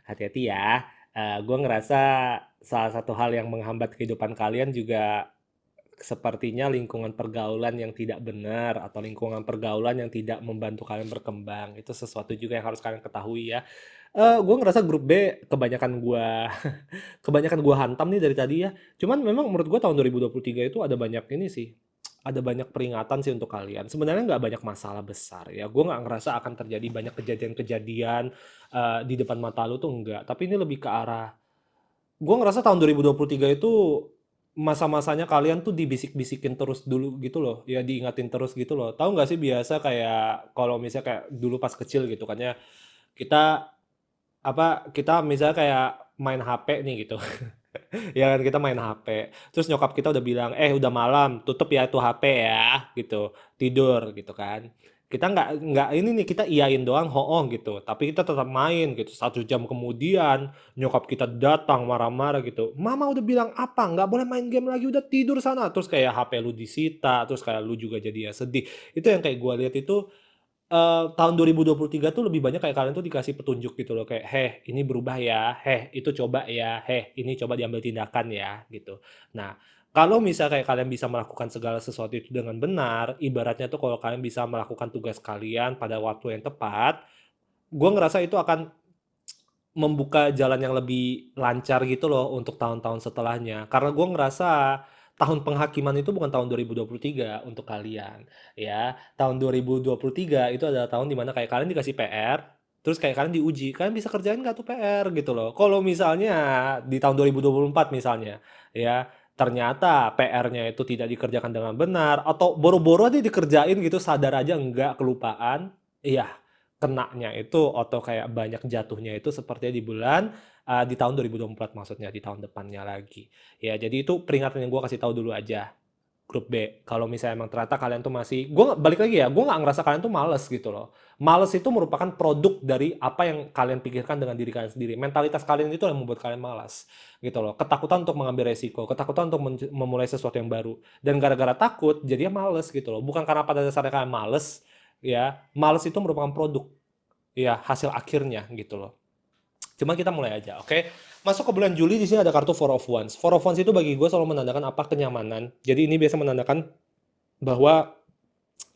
Hati-hati ya. Gua ngerasa salah satu hal yang menghambat kehidupan kalian juga sepertinya lingkungan pergaulan yang tidak benar atau lingkungan pergaulan yang tidak membantu kalian berkembang. Itu sesuatu juga yang harus kalian ketahui ya. Gue ngerasa grup B kebanyakan gua kebanyakan gua hantam nih dari tadi ya. Cuman memang menurut gua tahun 2023 itu ada banyak ini sih, ada banyak peringatan sih untuk kalian. Sebenarnya nggak banyak masalah besar ya. Gue nggak ngerasa akan terjadi banyak kejadian-kejadian di depan mata lu tuh enggak. Tapi ini lebih ke arah, gue ngerasa tahun 2023 itu masa-masanya kalian tuh dibisik-bisikin terus dulu gitu loh, ya diingatin terus gitu loh. Tahu nggak sih biasa kayak kalau misalnya kayak dulu pas kecil gitu kan ya, kita kita misalnya kayak main HP nih gitu. Ya kan kita main HP. Terus nyokap kita udah bilang, udah malam, tutup ya tuh HP ya, gitu. Tidur gitu kan. Kita nggak ini nih kita iyain doang, hoong gitu. Tapi kita tetap main gitu. 1 jam kemudian nyokap kita datang marah-marah gitu. Mama udah bilang apa? Nggak boleh main game lagi, udah tidur sana. Terus kayak HP lu disita, terus kayak lu juga jadi ya sedih. Itu yang kayak gue lihat itu tahun 2023 tuh lebih banyak kayak kalian tuh dikasih petunjuk gitu loh, kayak, "Heh, ini berubah ya. Heh, itu coba ya. Heh, ini coba diambil tindakan ya," gitu. Nah, kalau misal kayak kalian bisa melakukan segala sesuatu itu dengan benar, ibaratnya tuh kalau kalian bisa melakukan tugas kalian pada waktu yang tepat, gua ngerasa itu akan membuka jalan yang lebih lancar gitu loh untuk tahun-tahun setelahnya. Karena gue ngerasa tahun penghakiman itu bukan tahun 2023 untuk kalian, ya. Tahun 2023 itu adalah tahun dimana kayak kalian dikasih PR, terus kayak kalian diuji, kalian bisa kerjain nggak tuh PR gitu loh. Kalau misalnya di tahun 2024 misalnya, ya, ternyata PR-nya itu tidak dikerjakan dengan benar atau boro-boro aja dikerjain gitu, sadar aja enggak, kelupaan, iya, kenanya itu atau kayak banyak jatuhnya itu sepertinya di tahun 2024 maksudnya, di tahun depannya lagi. Ya jadi itu peringatan yang gue kasih tahu dulu aja, grup B. Kalau misalnya emang ternyata kalian tuh masih balik lagi ya, gue nggak ngerasa kalian tuh males gitu loh. Males itu merupakan produk dari apa yang kalian pikirkan dengan diri kalian sendiri. Mentalitas kalian itu yang membuat kalian malas gitu loh. Ketakutan untuk mengambil resiko, ketakutan untuk memulai sesuatu yang baru. Dan gara-gara takut, jadinya males gitu loh. Bukan karena pada dasarnya kalian males, ya, males itu merupakan produk, ya, hasil akhirnya gitu loh. Cuma kita mulai aja, oke? Masuk ke bulan Juli di sini ada kartu Four of Wands. Four of Wands itu bagi gue selalu menandakan apa? Kenyamanan. Jadi ini biasa menandakan bahwa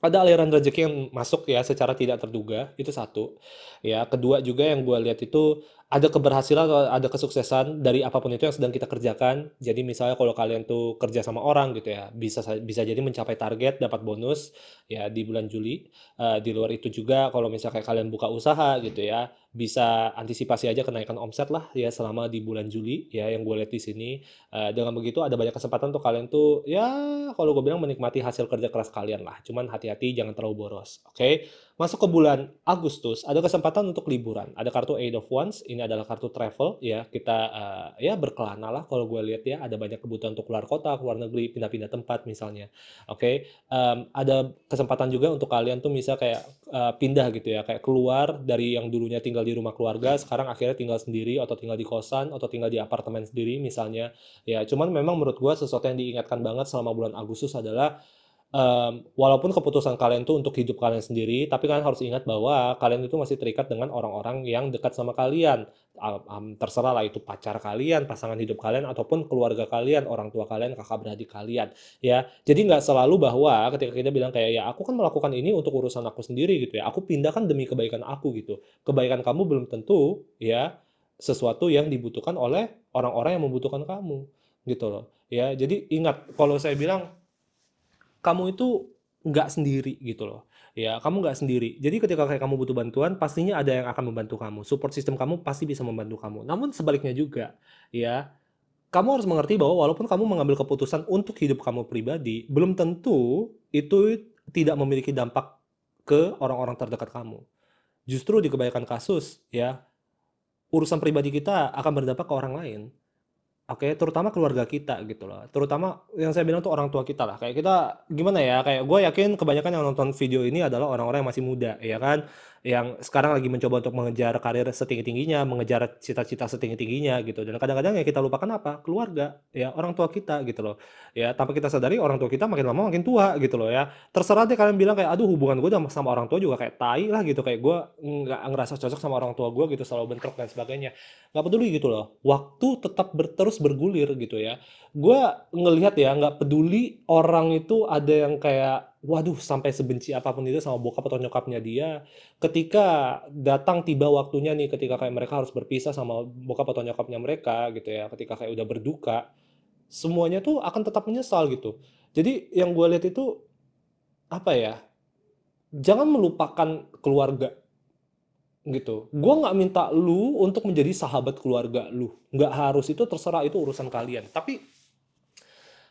ada aliran rezeki yang masuk ya secara tidak terduga, itu satu. Ya, kedua juga yang gue lihat itu ada keberhasilan atau ada kesuksesan dari apapun itu yang sedang kita kerjakan. Jadi misalnya kalau kalian tuh kerja sama orang gitu ya, bisa jadi mencapai target, dapat bonus ya di bulan Juli. Di luar itu juga kalau misalnya kayak kalian buka usaha gitu ya, bisa antisipasi aja kenaikan omset lah ya selama di bulan Juli ya yang gue lihat di sini. Dengan begitu ada banyak kesempatan untuk kalian tuh ya kalau gue bilang menikmati hasil kerja keras kalian lah. Cuman hati-hati jangan terlalu boros, oke? Masuk ke bulan Agustus, ada kesempatan untuk liburan. Ada kartu Eight of Wands, ini adalah kartu travel ya. Kita ya berkelana lah kalau gue lihat ya. Ada banyak kebutuhan untuk keluar kota, keluar negeri, pindah-pindah tempat misalnya. Oke, ada kesempatan juga untuk kalian tuh bisa kayak pindah gitu ya, kayak keluar dari yang dulunya tinggal di rumah keluarga, sekarang akhirnya tinggal sendiri atau tinggal di kosan atau tinggal di apartemen sendiri misalnya. Ya, cuman memang menurut gue sesuatu yang diingatkan banget selama bulan Agustus adalah walaupun keputusan kalian tuh untuk hidup kalian sendiri, tapi kalian harus ingat bahwa kalian itu masih terikat dengan orang-orang yang dekat sama kalian. Terserah lah itu pacar kalian, pasangan hidup kalian, ataupun keluarga kalian, orang tua kalian, kakak beradik kalian, ya. Jadi nggak selalu bahwa ketika kita bilang kayak, "Ya aku kan melakukan ini untuk urusan aku sendiri," gitu ya, "aku pindah kan demi kebaikan aku," gitu. Kebaikan kamu belum tentu ya sesuatu yang dibutuhkan oleh orang-orang yang membutuhkan kamu, gitu loh, ya. Jadi ingat, kalau saya bilang kamu itu nggak sendiri gitu loh, ya kamu nggak sendiri. Jadi ketika kayak kamu butuh bantuan, pastinya ada yang akan membantu kamu, support system kamu pasti bisa membantu kamu. Namun sebaliknya juga, ya, kamu harus mengerti bahwa walaupun kamu mengambil keputusan untuk hidup kamu pribadi, belum tentu itu tidak memiliki dampak ke orang-orang terdekat kamu. Justru di kebanyakan kasus, ya, urusan pribadi kita akan berdampak ke orang lain. Oke, terutama keluarga kita gitu loh. Terutama yang saya bilang tuh orang tua kita lah. Kayak kita gimana ya, kayak gue yakin kebanyakan yang nonton video ini adalah orang-orang yang masih muda, ya kan? Yang sekarang lagi mencoba untuk mengejar karir setinggi-tingginya, mengejar cita-cita setinggi-tingginya gitu. Dan kadang-kadang yang kita lupakan apa? Keluarga, ya orang tua kita gitu loh. Ya, tanpa kita sadari orang tua kita makin lama makin tua gitu loh ya. Terserah deh kalian bilang kayak, aduh hubungan gue sama orang tua juga kayak tai lah gitu. Kayak gue nggak ngerasa cocok sama orang tua gue gitu, selalu bentrok dan sebagainya. Nggak peduli gitu loh, waktu tetap terus bergulir gitu ya. Gue ngelihat ya, nggak peduli orang itu ada yang kayak, waduh sampai sebenci apapun itu sama bokap atau nyokapnya dia, ketika datang tiba waktunya nih, ketika kayak mereka harus berpisah sama bokap atau nyokapnya mereka gitu ya, ketika kayak udah berduka, semuanya tuh akan tetap menyesal gitu. Jadi yang gue lihat itu, apa ya, jangan melupakan keluarga. Gitu. Gua nggak minta lu untuk menjadi sahabat keluarga lu, nggak harus, itu terserah, itu urusan kalian. Tapi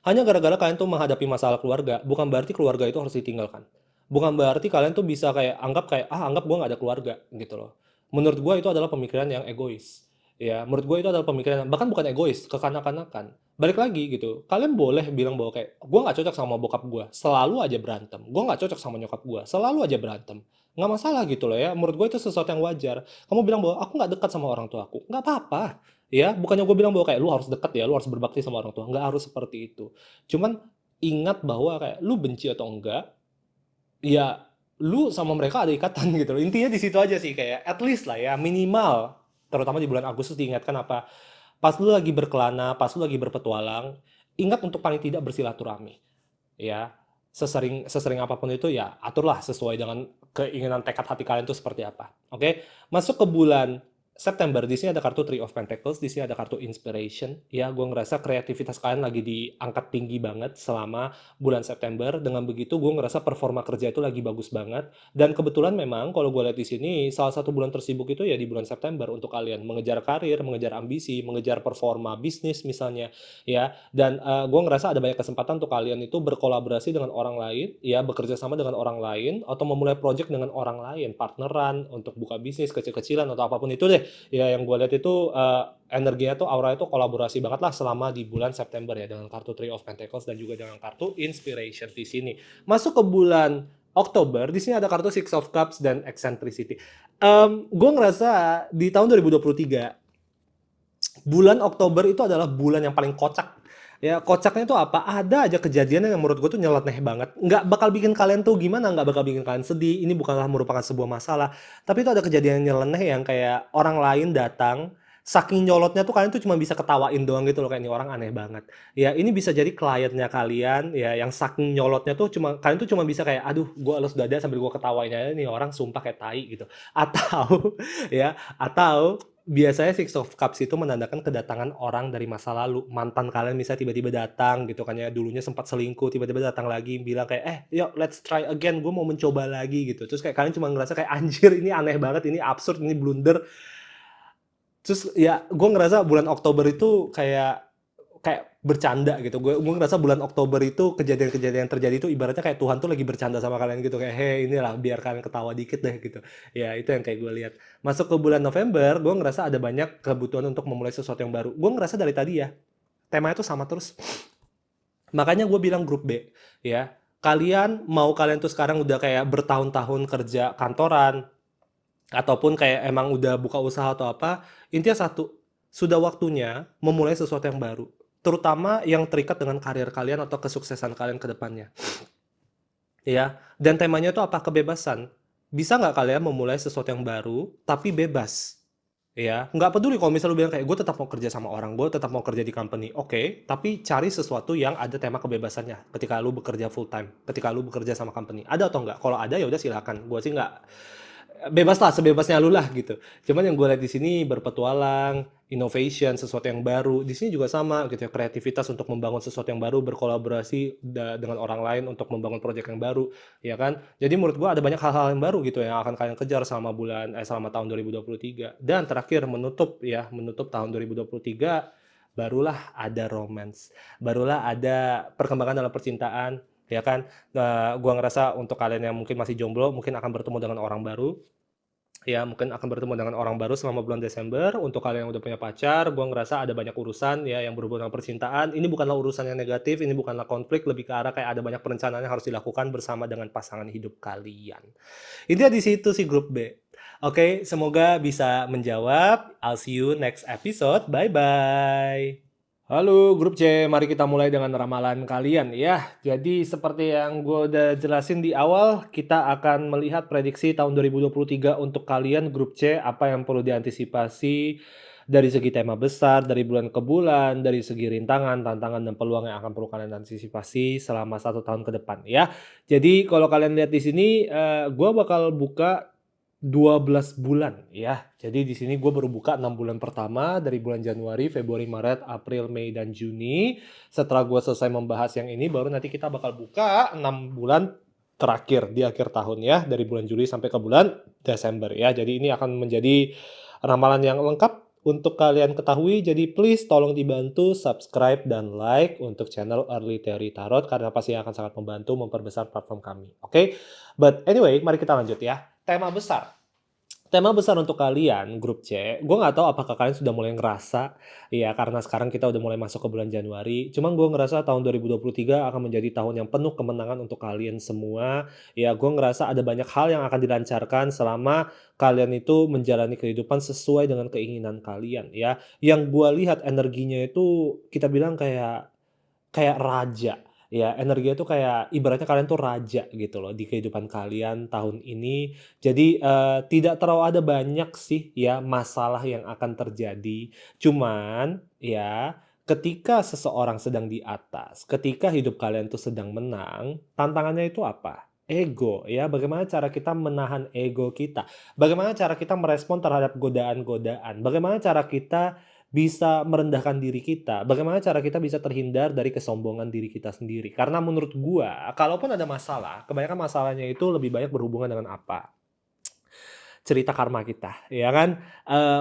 hanya gara-gara kalian tuh menghadapi masalah keluarga, bukan berarti keluarga itu harus ditinggalkan. Bukan berarti kalian tuh bisa kayak anggap kayak, "Ah, anggap gua nggak ada keluarga," gitu loh. Menurut gua itu adalah pemikiran yang egois. Ya, menurut gue itu adalah pemikiran bahkan bukan egois, kekanak-kanakan. Balik lagi gitu, kalian boleh bilang bahwa kayak, "Gue nggak cocok sama bokap gue, selalu aja berantem. Gue nggak cocok sama nyokap gue, selalu aja berantem." Nggak masalah gitu loh ya, menurut gue itu sesuatu yang wajar. Kamu bilang bahwa, "Aku nggak dekat sama orang tua aku." Nggak apa-apa, ya. Bukannya gue bilang bahwa kayak, "Lu harus dekat ya, lu harus berbakti sama orang tua." Nggak harus seperti itu. Cuman ingat bahwa kayak lu benci atau enggak, ya, lu sama mereka ada ikatan gitu loh. Intinya di situ aja sih kayak at least lah ya minimal, terutama di bulan Agustus diingatkan apa, pas lu lagi berkelana, pas lu lagi berpetualang, ingat untuk paling tidak bersilaturahmi, ya. Sesering sesering apapun itu ya aturlah sesuai dengan keinginan tekad hati kalian itu seperti apa. Oke? Masuk ke bulan September, di sini ada kartu Three of Pentacles, di sini ada kartu Inspiration. Ya, gue ngerasa kreativitas kalian lagi diangkat tinggi banget selama bulan September. Dengan begitu, gue ngerasa performa kerja itu lagi bagus banget. Dan kebetulan memang kalau gue lihat di sini, salah satu bulan tersibuk itu ya di bulan September untuk kalian mengejar karir, mengejar ambisi, mengejar performa bisnis misalnya, ya. Dan gue ngerasa ada banyak kesempatan untuk kalian itu berkolaborasi dengan orang lain, ya, bekerja sama dengan orang lain, atau memulai project dengan orang lain, partneran untuk buka bisnis kecil-kecilan atau apapun itu deh. Ya yang gue lihat itu energinya tuh aura itu kolaborasi banget lah selama di bulan September ya dengan kartu Three of Pentacles dan juga dengan kartu Inspiration di sini. Masuk ke bulan Oktober, di sini ada kartu Six of Cups dan Eccentricity. Gue ngerasa di tahun 2023 bulan Oktober itu adalah bulan yang paling kocak. Ya, kocaknya itu apa? Ada aja kejadian yang menurut gue tuh nyeleneh banget. Nggak bakal bikin kalian tuh gimana, nggak bakal bikin kalian sedih. Ini bukanlah merupakan sebuah masalah. Tapi itu ada kejadian yang nyeleneh yang kayak orang lain datang, saking nyolotnya tuh kalian tuh cuma bisa ketawain doang gitu loh. Kayak ini orang aneh banget. Ya, ini bisa jadi kliennya kalian, ya yang saking nyolotnya tuh kalian tuh cuma bisa kayak, aduh, gue elus dada sambil gue ketawain aja nih orang sumpah kayak tai gitu. Atau, ya, atau biasanya Six of Cups itu menandakan kedatangan orang dari masa lalu. Mantan kalian misalnya tiba-tiba datang gitu kan ya, dulunya sempat selingkuh, tiba-tiba datang lagi bilang kayak, yuk let's try again, gue mau mencoba lagi gitu. Terus kayak kalian cuma ngerasa kayak, anjir ini aneh banget, ini absurd, ini blunder. Terus ya gue ngerasa bulan Oktober itu kayak kayak bercanda gitu. Gue ngerasa bulan Oktober itu kejadian-kejadian yang terjadi itu ibaratnya kayak Tuhan tuh lagi bercanda sama kalian gitu kayak, "Hei, inilah biar kalian ketawa dikit deh," gitu. Ya itu yang kayak gue lihat. Masuk ke bulan November, gue ngerasa ada banyak kebutuhan untuk memulai sesuatu yang baru. Gue ngerasa dari tadi ya, temanya tuh sama terus. Makanya gue bilang grup B, ya. Kalian tuh sekarang udah kayak bertahun-tahun kerja kantoran, ataupun kayak emang udah buka usaha atau apa, intinya satu, sudah waktunya memulai sesuatu yang baru. Terutama yang terikat dengan karir kalian atau kesuksesan kalian ke depannya. Ya, dan temanya itu apa? Kebebasan. Bisa nggak kalian memulai sesuatu yang baru, tapi bebas? Ya, nggak peduli kalau misalnya lu bilang kayak, gue tetap mau kerja sama orang, gue tetap mau kerja di company. Oke, tapi cari sesuatu yang ada tema kebebasannya ketika lu bekerja full time, ketika lu bekerja sama company. Ada atau enggak? Kalau ada ya udah silakan. Gue sih nggak, bebas lah, sebebasnya lu lah gitu. Cuman yang gue lihat di sini berpetualang, innovation, sesuatu yang baru. Di sini juga sama gitu ya, kreativitas untuk membangun sesuatu yang baru, berkolaborasi dengan orang lain untuk membangun proyek yang baru, ya kan? Jadi menurut gue ada banyak hal-hal yang baru gitu yang akan kalian kejar selama tahun 2023. Dan terakhir menutup tahun 2023, barulah ada romance, barulah ada perkembangan dalam percintaan, ya kan? Nah, gua ngerasa untuk kalian yang mungkin masih jomblo, mungkin akan bertemu dengan orang baru. Ya, mungkin akan bertemu dengan orang baru selama bulan Desember. Untuk kalian yang udah punya pacar, gua ngerasa ada banyak urusan ya yang berhubungan dengan percintaan. Ini bukanlah urusan yang negatif, ini bukanlah konflik, lebih ke arah kayak ada banyak perencanaan yang harus dilakukan bersama dengan pasangan hidup kalian. Intinya di situ sih grup B. Oke, semoga bisa menjawab. I'll see you next episode. Bye bye. Halo grup C, mari kita mulai dengan ramalan kalian ya. Jadi seperti yang gue udah jelasin di awal, kita akan melihat prediksi tahun 2023 untuk kalian grup C, apa yang perlu diantisipasi dari segi tema besar, dari bulan ke bulan, dari segi rintangan, tantangan, dan peluang yang akan perlu kalian antisipasi selama 1 tahun ke depan ya. Jadi kalau kalian lihat di sini, gue bakal buka 12 bulan ya. Jadi di sini gue baru buka 6 bulan pertama dari bulan Januari, Februari, Maret, April, Mei, dan Juni. Setelah gue selesai membahas yang ini, baru nanti kita bakal buka 6 bulan terakhir di akhir tahun ya. Dari bulan Juli sampai ke bulan Desember ya. Jadi ini akan menjadi ramalan yang lengkap untuk kalian ketahui. Jadi please tolong dibantu subscribe dan like untuk channel Early Theory Tarot karena pasti akan sangat membantu memperbesar platform kami. Oke? But anyway, mari kita lanjut ya. Tema besar. Tema besar untuk kalian, grup C, gue nggak tahu apakah kalian sudah mulai ngerasa, ya karena sekarang kita udah mulai masuk ke bulan Januari, cuman gue ngerasa tahun 2023 akan menjadi tahun yang penuh kemenangan untuk kalian semua. Ya gue ngerasa ada banyak hal yang akan dilancarkan selama kalian itu menjalani kehidupan sesuai dengan keinginan kalian ya. Yang gue lihat energinya itu kita bilang kayak raja, ya energinya tuh kayak ibaratnya kalian tuh raja gitu loh di kehidupan kalian tahun ini. Jadi, tidak terlalu ada banyak sih ya masalah yang akan terjadi. Cuman ya ketika seseorang sedang di atas, ketika hidup kalian tuh sedang menang, tantangannya itu apa? Ego ya, bagaimana cara kita menahan ego kita, bagaimana cara kita merespon terhadap godaan-godaan, bagaimana cara kita bisa merendahkan diri kita, bagaimana cara kita bisa terhindar dari kesombongan diri kita sendiri. Karena menurut gua, kalaupun ada masalah, kebanyakan masalahnya itu lebih banyak berhubungan dengan apa? Cerita karma kita, ya kan?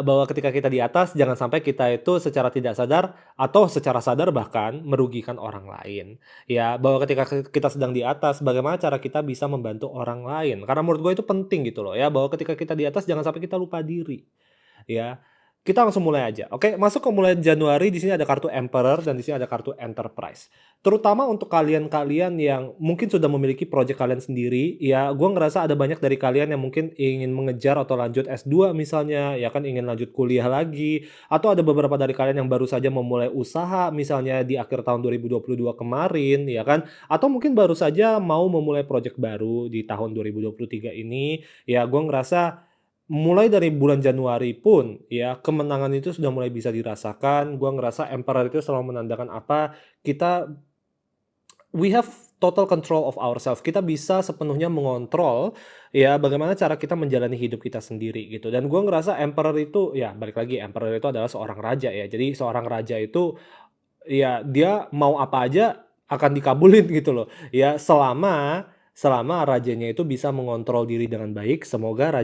Bahwa ketika kita di atas, jangan sampai kita itu secara tidak sadar atau secara sadar bahkan merugikan orang lain. Ya, bahwa ketika kita sedang di atas, bagaimana cara kita bisa membantu orang lain. Karena menurut gue itu penting gitu loh ya, bahwa ketika kita di atas jangan sampai kita lupa diri. Ya, kita langsung mulai aja, oke? Masuk ke mulai Januari, di sini ada kartu Emperor dan di sini ada kartu Enterprise. Terutama untuk kalian-kalian yang mungkin sudah memiliki project kalian sendiri, ya gue ngerasa ada banyak dari kalian yang mungkin ingin mengejar atau lanjut S2 misalnya, ya kan ingin lanjut kuliah lagi, atau ada beberapa dari kalian yang baru saja memulai usaha misalnya di akhir tahun 2022 kemarin, ya kan? Atau mungkin baru saja mau memulai project baru di tahun 2023 ini, ya gue ngerasa mulai dari bulan Januari pun ya, kemenangan itu sudah mulai bisa dirasakan. Gua ngerasa Emperor itu selalu menandakan apa, kita we have total control of ourselves. Kita bisa sepenuhnya mengontrol ya bagaimana cara kita menjalani hidup kita sendiri gitu. Dan gua ngerasa Emperor itu ya balik lagi, Emperor itu adalah seorang raja ya. Jadi seorang raja itu ya dia mau apa aja akan dikabulin gitu loh. Ya selama selama rajanya itu bisa mengontrol diri dengan baik, semoga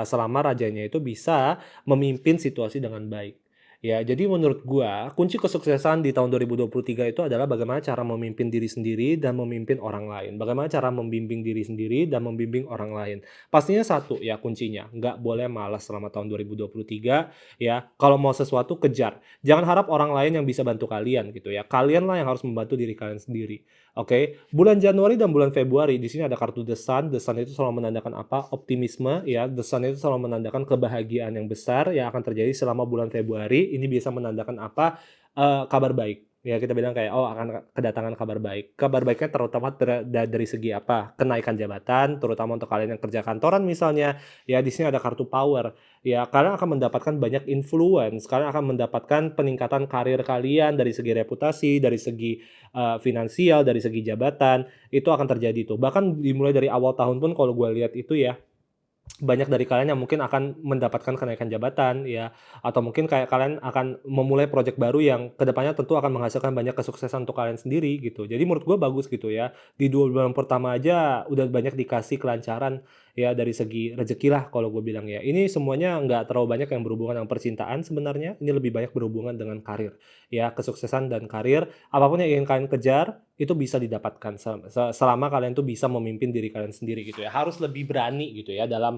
selama rajanya itu bisa memimpin situasi dengan baik. Ya, jadi menurut gua, kunci kesuksesan di tahun 2023 itu adalah bagaimana cara memimpin diri sendiri dan memimpin orang lain. Bagaimana cara membimbing diri sendiri dan membimbing orang lain. Pastinya satu ya kuncinya, nggak boleh malas selama tahun 2023 ya. Kalau mau sesuatu kejar. Jangan harap orang lain yang bisa bantu kalian gitu ya. Kalianlah yang harus membantu diri kalian sendiri. Oke, bulan Januari dan bulan Februari di sini ada kartu The Sun. The Sun itu selalu menandakan apa? Optimisme ya. The Sun itu selalu menandakan kebahagiaan yang besar yang akan terjadi selama bulan Februari. Ini bisa menandakan apa? Kabar baik. Ya kita bilang kayak oh akan kedatangan kabar baik. Kabar baiknya terutama dari segi apa? Kenaikan jabatan, terutama untuk kalian yang kerja kantoran misalnya. Ya di sini ada kartu power. Ya kalian akan mendapatkan banyak influence. Kalian akan mendapatkan peningkatan karir kalian dari segi reputasi, dari segi finansial, dari segi jabatan, itu akan terjadi tuh. Bahkan dimulai dari awal tahun pun kalau gue lihat itu ya, banyak dari kalian yang mungkin akan mendapatkan kenaikan jabatan ya, atau mungkin kayak kalian akan memulai project baru yang kedepannya tentu akan menghasilkan banyak kesuksesan untuk kalian sendiri gitu. Jadi menurut gue bagus gitu ya, di 2 bulan pertama aja udah banyak dikasih kelancaran ya dari segi rezeki lah kalau gue bilang ya. Ini semuanya nggak terlalu banyak yang berhubungan dengan percintaan sebenarnya, ini lebih banyak berhubungan dengan karir. Ya, kesuksesan dan karir, apapun yang ingin kalian kejar, itu bisa didapatkan selama kalian tuh bisa memimpin diri kalian sendiri gitu ya. Harus lebih berani gitu ya dalam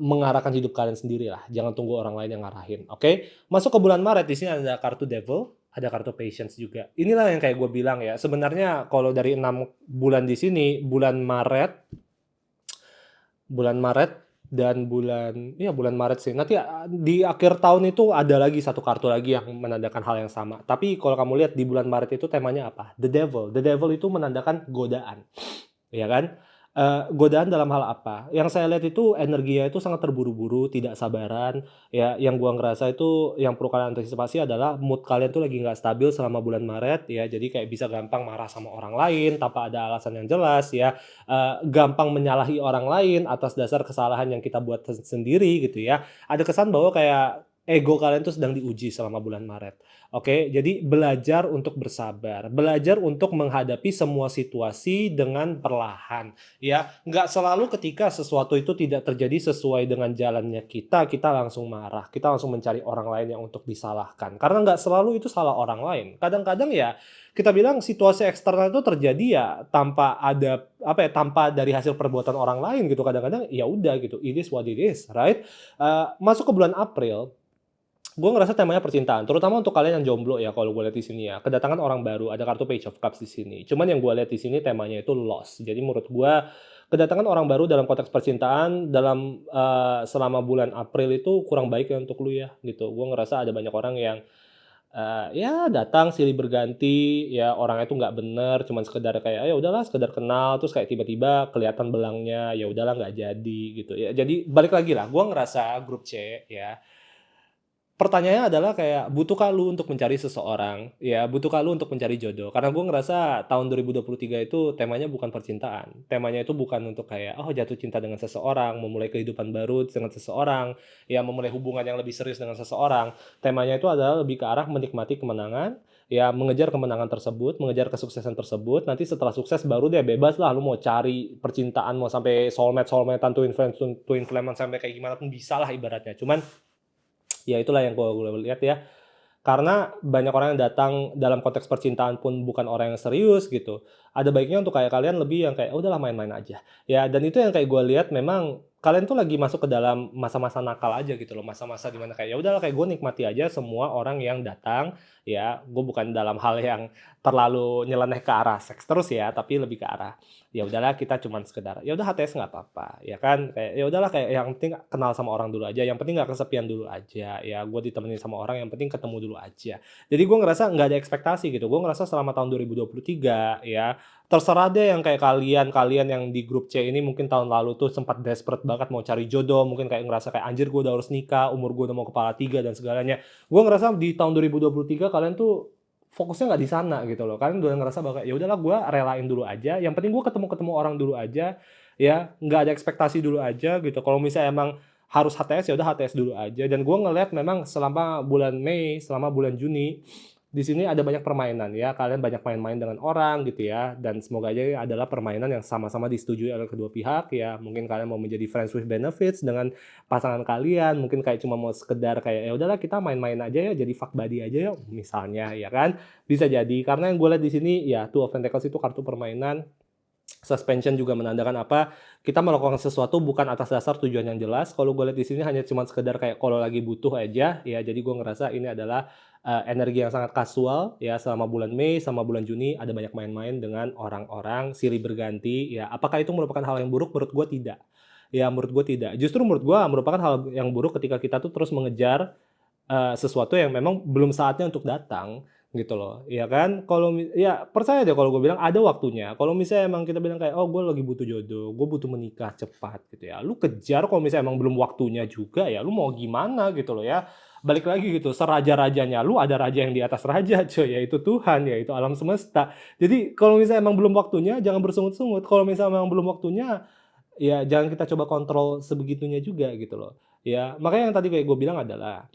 mengarahkan hidup kalian sendiri lah, jangan tunggu orang lain yang ngarahin, oke? Masuk ke bulan Maret, di sini ada kartu Devil, ada kartu Patience juga. Inilah yang kayak gue bilang ya, sebenarnya kalau dari 6 bulan di sini, bulan Maret dan bulan Maret sih. Nanti di akhir tahun itu ada lagi satu kartu lagi yang menandakan hal yang sama. Tapi kalau kamu lihat di bulan Maret itu temanya apa? The Devil. The Devil itu menandakan godaan. Ya kan? Godaan dalam hal apa? Yang saya lihat itu energinya itu sangat terburu-buru, tidak sabaran, ya yang gua ngerasa itu yang perlu kalian antisipasi adalah mood kalian tuh lagi nggak stabil selama bulan Maret ya, jadi kayak bisa gampang marah sama orang lain tanpa ada alasan yang jelas ya, gampang menyalahi orang lain atas dasar kesalahan yang kita buat sendiri gitu ya. Ada kesan bahwa kayak ego kalian tuh sedang diuji selama bulan Maret. Oke, jadi belajar untuk bersabar, belajar untuk menghadapi semua situasi dengan perlahan. Ya, nggak selalu ketika sesuatu itu tidak terjadi sesuai dengan jalannya kita langsung marah, kita langsung mencari orang lain yang untuk disalahkan. Karena nggak selalu itu salah orang lain. Kadang-kadang ya kita bilang situasi eksternal itu terjadi ya tanpa ada apa ya, tanpa dari hasil perbuatan orang lain gitu. Kadang-kadang ya udah gitu, it is what it is, right? Masuk ke bulan April, gue ngerasa temanya percintaan, terutama untuk kalian yang jomblo ya kalau gue lihat di sini ya. Kedatangan orang baru, ada kartu Page of Cups di sini. Cuman yang gue lihat di sini temanya itu loss. Jadi menurut gue kedatangan orang baru dalam konteks percintaan dalam selama bulan April itu kurang baik ya untuk lu ya gitu. Gue ngerasa ada banyak orang yang ya datang silih berganti, ya orangnya itu nggak bener, cuman sekedar kayak, ya udahlah sekedar kenal, terus kayak tiba-tiba kelihatan belangnya, ya udahlah nggak jadi gitu ya. Jadi balik lagi lah, gue ngerasa grup C ya, pertanyaannya adalah kayak, butuhkah lu untuk mencari seseorang? Ya, butuhkah lu untuk mencari jodoh? Karena gue ngerasa tahun 2023 itu temanya bukan percintaan. Temanya itu bukan untuk kayak, oh jatuh cinta dengan seseorang, memulai kehidupan baru dengan seseorang, ya memulai hubungan yang lebih serius dengan seseorang. Temanya itu adalah lebih ke arah menikmati kemenangan, ya mengejar kemenangan tersebut, mengejar kesuksesan tersebut. Nanti setelah sukses baru deh bebas lah, lu mau cari percintaan, mau sampai soulmate-an, twin flame sampai kayak gimana pun bisa lah ibaratnya. Cuman ya itulah yang gue lihat ya. Karena banyak orang yang datang dalam konteks percintaan pun bukan orang yang serius gitu. Ada baiknya untuk kayak kalian lebih yang kayak, "Oh, udahlah main-main aja." Ya, dan itu yang kayak gue lihat memang kalian tuh lagi masuk ke dalam masa-masa nakal aja gitu loh. Masa-masa di mana kayak, ya udahlah kayak gue nikmati aja semua orang yang datang, ya. Gue bukan dalam hal yang terlalu nyeleneh ke arah seks terus ya, tapi lebih ke arah, ya udahlah kita cuman sekedar, ya udah HTS nggak apa-apa, ya kan. Kayak, ya udahlah kayak yang penting kenal sama orang dulu aja, yang penting nggak kesepian dulu aja, ya gue ditemenin sama orang yang penting ketemu dulu aja. Jadi gue ngerasa nggak ada ekspektasi gitu. Gue ngerasa selama tahun 2023 ya, terserah deh yang kayak kalian yang di grup C ini mungkin tahun lalu tuh sempat desperate banget mau cari jodoh, mungkin kayak ngerasa kayak anjir gue udah harus nikah, umur gue udah mau kepala tiga dan segalanya. Gue ngerasa di tahun 2023 kalian tuh fokusnya nggak di sana gitu loh. Kalian udah ngerasa bahwa ya udahlah gue relain dulu aja, yang penting gue ketemu-ketemu orang dulu aja, ya nggak ada ekspektasi dulu aja gitu. Kalau misalnya emang harus HTS ya udah HTS dulu aja. Dan gue ngeliat memang selama bulan Mei, selama bulan Juni, di sini ada banyak permainan ya. Kalian banyak main-main dengan orang gitu ya. Dan semoga aja ini adalah permainan yang sama-sama disetujui oleh kedua pihak ya. Mungkin kalian mau menjadi friends with benefits dengan pasangan kalian. Mungkin kayak cuma mau sekedar kayak ya udahlah kita main-main aja ya, jadi fuck buddy aja yuk misalnya ya kan. Bisa jadi karena yang gue lihat di sini ya Two of Pentacles itu kartu permainan. Suspension juga menandakan apa, kita melakukan sesuatu bukan atas dasar tujuan yang jelas. Kalau gue lihat di sini hanya cuma sekedar kayak kalau lagi butuh aja, ya jadi gue ngerasa ini adalah, energi yang sangat kasual ya selama bulan Mei sama bulan Juni ada banyak main-main dengan orang-orang, silih berganti ya. Apakah itu merupakan hal yang buruk? Menurut gue tidak. Ya menurut gue tidak. Justru menurut gue merupakan hal yang buruk ketika kita tuh terus mengejar sesuatu yang memang belum saatnya untuk datang, gitu loh, ya kan. Kalau ya percaya deh kalau gue bilang ada waktunya. Kalau misalnya emang kita bilang kayak, "Oh, gue lagi butuh jodoh, gue butuh menikah cepat," gitu ya. Lu kejar kalau misalnya emang belum waktunya juga ya lu mau gimana gitu loh ya. Balik lagi gitu, seraja-rajanya lu ada raja yang di atas raja cuy, yaitu Tuhan, yaitu alam semesta. Jadi kalau misalnya emang belum waktunya jangan bersungut-sungut, kalau misalnya memang belum waktunya, ya jangan kita coba kontrol sebegitunya juga gitu loh. Ya, makanya yang tadi kayak gue bilang adalah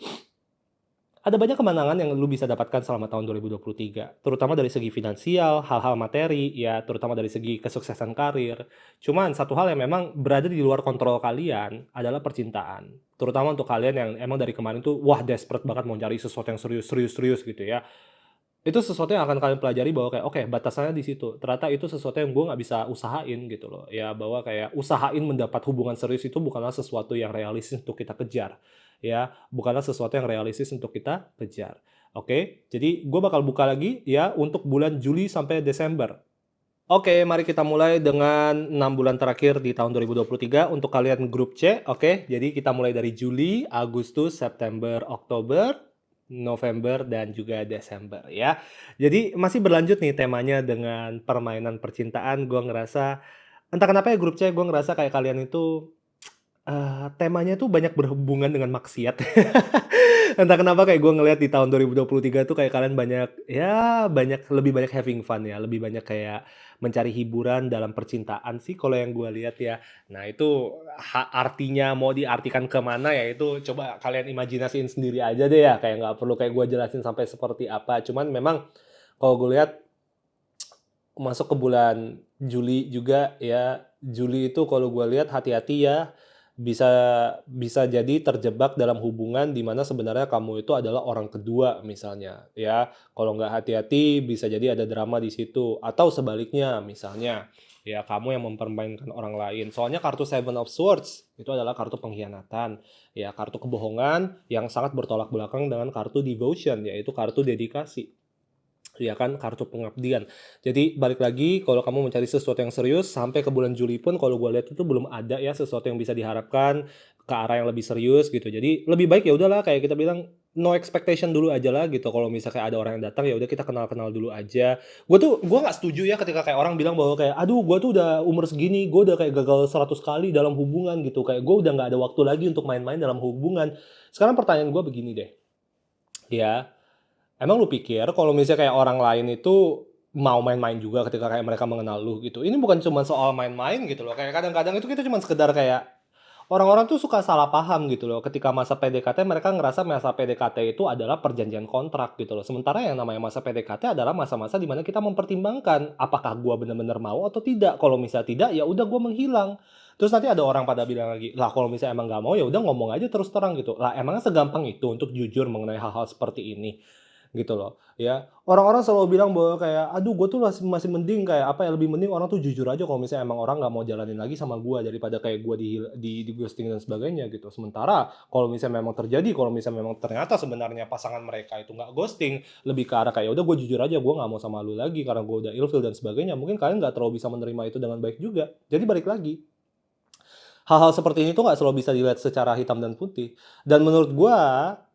ada banyak kemenangan yang lu bisa dapatkan selama tahun 2023, terutama dari segi finansial, hal-hal materi, ya terutama dari segi kesuksesan karir. Cuman satu hal yang memang berada di luar kontrol kalian adalah percintaan. Terutama untuk kalian yang emang dari kemarin tuh, wah desperate banget mau cari sesuatu yang serius gitu ya. Itu sesuatu yang akan kalian pelajari bahwa kayak, oke batasannya di situ. Ternyata itu sesuatu yang gue nggak bisa usahain gitu loh. Ya bahwa kayak usahain mendapat hubungan serius itu bukanlah sesuatu yang realistis untuk kita kejar. Ya, bukanlah sesuatu yang realistis untuk kita kejar. Oke, jadi gue bakal buka lagi ya untuk bulan Juli sampai Desember. Oke, mari kita mulai dengan 6 bulan terakhir di tahun 2023 untuk kalian grup C. Oke, jadi kita mulai dari Juli, Agustus, September, Oktober, November, dan juga Desember ya. Jadi masih berlanjut nih temanya dengan permainan percintaan. Gue ngerasa, entah kenapa ya grup C, gue ngerasa kayak kalian itu temanya tuh banyak berhubungan dengan maksiat. Entah kenapa kayak gue ngelihat di tahun 2023 tuh kayak kalian banyak, ya lebih banyak having fun ya, lebih banyak kayak mencari hiburan dalam percintaan sih kalau yang gue lihat ya. Nah itu artinya mau diartikan ke mana ya itu coba kalian imajinasiin sendiri aja deh ya, kayak nggak perlu kayak gue jelasin sampai seperti apa. Cuman memang kalau gue lihat masuk ke bulan Juli juga ya, Juli itu kalau gue lihat hati-hati ya bisa bisa jadi terjebak dalam hubungan di mana sebenarnya kamu itu adalah orang kedua misalnya, ya. Kalau nggak hati-hati bisa jadi ada drama di situ, atau sebaliknya misalnya, ya kamu yang mempermainkan orang lain. Soalnya kartu Seven of Swords itu adalah kartu pengkhianatan, ya kartu kebohongan yang sangat bertolak belakang dengan kartu Devotion, yaitu kartu dedikasi. Ya kan, kartu pengabdian. Jadi balik lagi kalau kamu mencari sesuatu yang serius sampai ke bulan Juli pun kalau gue lihat itu belum ada ya sesuatu yang bisa diharapkan ke arah yang lebih serius gitu. Jadi lebih baik ya udahlah kayak kita bilang no expectation dulu aja lah gitu. Kalau misalnya ada orang yang datang ya udah kita kenal-kenal dulu aja. Gue nggak setuju ya ketika kayak orang bilang bahwa kayak aduh gue tuh udah umur segini gue udah kayak gagal 100 kali dalam hubungan gitu. Kayak gue udah nggak ada waktu lagi untuk main-main dalam hubungan. Sekarang pertanyaan gue begini deh. Ya, emang lu pikir kalau misalnya kayak orang lain itu mau main-main juga ketika kayak mereka mengenal lu gitu? Ini bukan cuma soal main-main gitu loh, kayak kadang-kadang itu kita cuma sekedar kayak orang-orang tuh suka salah paham gitu loh, ketika masa PDKT mereka ngerasa masa PDKT itu adalah perjanjian kontrak gitu loh. Sementara yang namanya masa PDKT adalah masa-masa di mana kita mempertimbangkan, apakah gua bener-bener mau atau tidak. Kalau misalnya tidak, ya udah gua menghilang. Terus nanti ada orang pada bilang lagi, "Lah kalau misalnya emang nggak mau ya udah ngomong aja terus terang," gitu. Lah emangnya segampang itu untuk jujur mengenai hal-hal seperti ini? Gitu loh, ya. Orang-orang selalu bilang bahwa kayak, "Aduh gue tuh masih masih mending kayak apa ya, lebih mending orang tuh jujur aja kalau misalnya emang orang nggak mau jalanin lagi sama gua daripada kayak gua di-ghosting dan sebagainya," gitu. Sementara kalau misalnya memang terjadi, kalau misalnya memang ternyata sebenarnya pasangan mereka itu nggak ghosting, lebih ke arah kayak, "Ya udah gue jujur aja, gue nggak mau sama lu lagi karena gue udah ilfeel dan sebagainya," mungkin kalian nggak terlalu bisa menerima itu dengan baik juga. Jadi balik lagi, hal-hal seperti ini tuh nggak selalu bisa dilihat secara hitam dan putih. Dan menurut gua,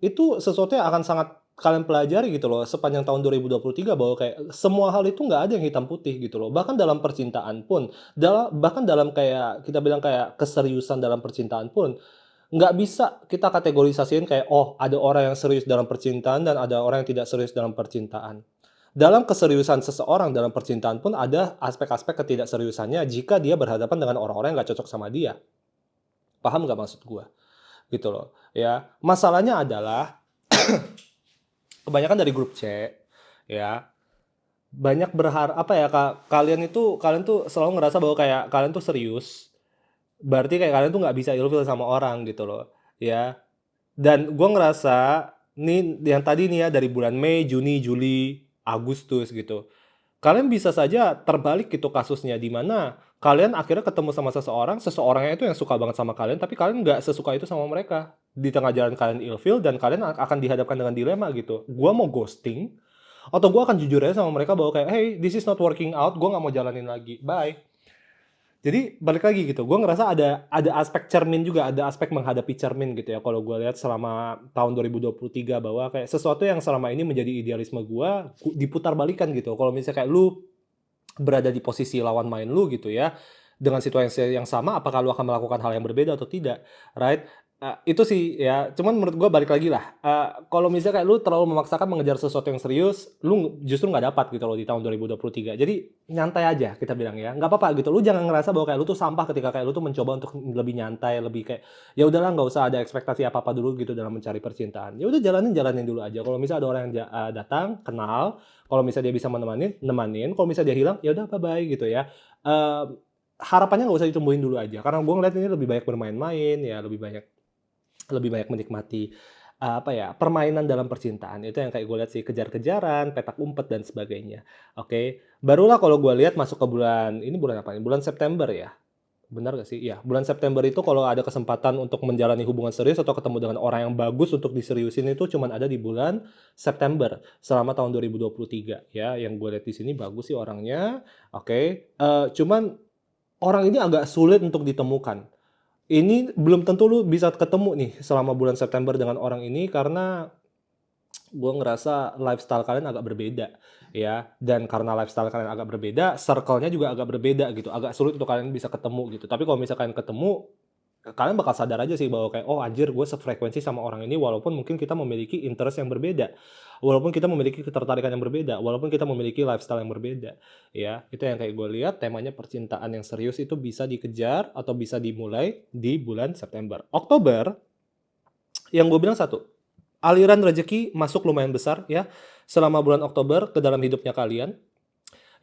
itu sesuatu yang akan sangat kalian pelajari gitu loh, sepanjang tahun 2023 bahwa kayak semua hal itu nggak ada yang hitam putih gitu loh. Bahkan dalam percintaan pun, bahkan dalam kayak kita bilang kayak keseriusan dalam percintaan pun, nggak bisa kita kategorisasiin kayak, oh ada orang yang serius dalam percintaan dan ada orang yang tidak serius dalam percintaan. Dalam keseriusan seseorang dalam percintaan pun ada aspek-aspek ketidakseriusannya jika dia berhadapan dengan orang-orang yang nggak cocok sama dia. Paham nggak maksud gua? Gitu loh, ya. Masalahnya adalah kebanyakan dari grup C, ya, banyak apa ya, kalian tuh selalu ngerasa bahwa kayak kalian tuh serius, berarti kayak kalian tuh nggak bisa ilfeel sama orang gitu loh, ya. Dan gua ngerasa, nih yang tadi nih ya dari bulan Mei, Juni, Juli, Agustus gitu, kalian bisa saja terbalik gitu kasusnya, di mana kalian akhirnya ketemu sama seseorang, seseorangnya itu yang suka banget sama kalian, tapi kalian nggak sesuka itu sama mereka. Di tengah jalan kalian ilfeel dan kalian akan dihadapkan dengan dilema gitu. Gua mau ghosting, atau gua akan jujur aja sama mereka bahwa kayak, "Hey, this is not working out, gua nggak mau jalanin lagi, bye." Jadi balik lagi gitu, gue ngerasa ada aspek cermin juga, ada aspek menghadapi cermin gitu ya kalau gue lihat selama tahun 2023 bahwa kayak sesuatu yang selama ini menjadi idealisme gue, diputarbalikkan gitu. Kalau misalnya kayak lu berada di posisi lawan main lu gitu ya, dengan situasi yang sama apakah lu akan melakukan hal yang berbeda atau tidak, right? Itu sih ya, cuman menurut gua balik lagi lah, kalau misalnya kayak lu terlalu memaksakan mengejar sesuatu yang serius, lu justru nggak dapat gitu loh di tahun 2023. Jadi nyantai aja kita bilang ya, nggak apa-apa gitu, lu jangan ngerasa bahwa kayak lu tuh sampah ketika kayak lu tuh mencoba untuk lebih nyantai, lebih kayak, ya udahlah nggak usah ada ekspektasi apa-apa dulu gitu dalam mencari percintaan. Ya udah jalanin jalanin dulu aja, kalau misalnya ada orang yang datang, kenal, kalau misalnya dia bisa menemanin, nemanin, kalau misalnya dia hilang, ya udah bye-bye gitu ya. Harapannya nggak usah ditumbuhin dulu aja, karena gue ngeliat ini lebih banyak bermain-main, ya lebih banyak menikmati, apa ya, permainan dalam percintaan. Itu yang kayak gue lihat sih, kejar-kejaran, petak umpet, dan sebagainya. Oke, barulah kalau gue lihat masuk ke bulan ini bulan apa nih? Bulan September ya? Benar nggak sih? Iya, bulan September itu kalau ada kesempatan untuk menjalani hubungan serius atau ketemu dengan orang yang bagus untuk diseriusin itu cuman ada di bulan September, selama tahun 2023 ya. Yang gue lihat di sini bagus sih orangnya, oke, cuman orang ini agak sulit untuk ditemukan. Ini belum tentu lu bisa ketemu nih selama bulan September dengan orang ini karena gue ngerasa lifestyle kalian agak berbeda ya, dan karena lifestyle kalian agak berbeda, circle-nya juga agak berbeda gitu, agak sulit untuk kalian bisa ketemu gitu. Tapi kalau misalkan ketemu, kalian bakal sadar aja sih bahwa kayak, "Oh anjir gue sefrekuensi sama orang ini walaupun mungkin kita memiliki interest yang berbeda, walaupun kita memiliki ketertarikan yang berbeda, walaupun kita memiliki lifestyle yang berbeda." Ya, itu yang kayak gue lihat temanya percintaan yang serius itu bisa dikejar atau bisa dimulai di bulan September. Oktober, yang gue bilang satu, aliran rezeki masuk lumayan besar ya, selama bulan Oktober ke dalam hidupnya kalian.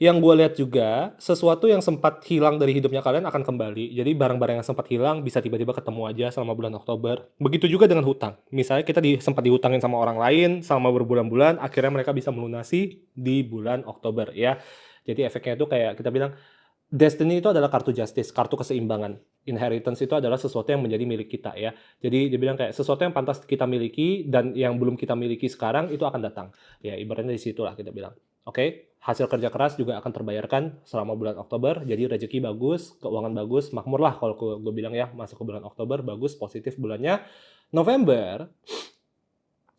Yang gue lihat juga, sesuatu yang sempat hilang dari hidupnya kalian akan kembali. Jadi barang-barang yang sempat hilang bisa tiba-tiba ketemu aja selama bulan Oktober. Begitu juga dengan hutang. Misalnya kita sempat dihutangin sama orang lain selama berbulan-bulan, akhirnya mereka bisa melunasi di bulan Oktober ya. Jadi efeknya itu kayak kita bilang, Destiny itu adalah kartu justice, kartu keseimbangan. Inheritance itu adalah sesuatu yang menjadi milik kita ya. Jadi dia bilang kayak sesuatu yang pantas kita miliki dan yang belum kita miliki sekarang itu akan datang. Ya ibaratnya di situlah kita bilang. Oke, hasil kerja keras juga akan terbayarkan selama bulan Oktober. Jadi rezeki bagus, keuangan bagus, makmur lah kalau gue bilang ya, masuk ke bulan Oktober bagus, positif bulannya. November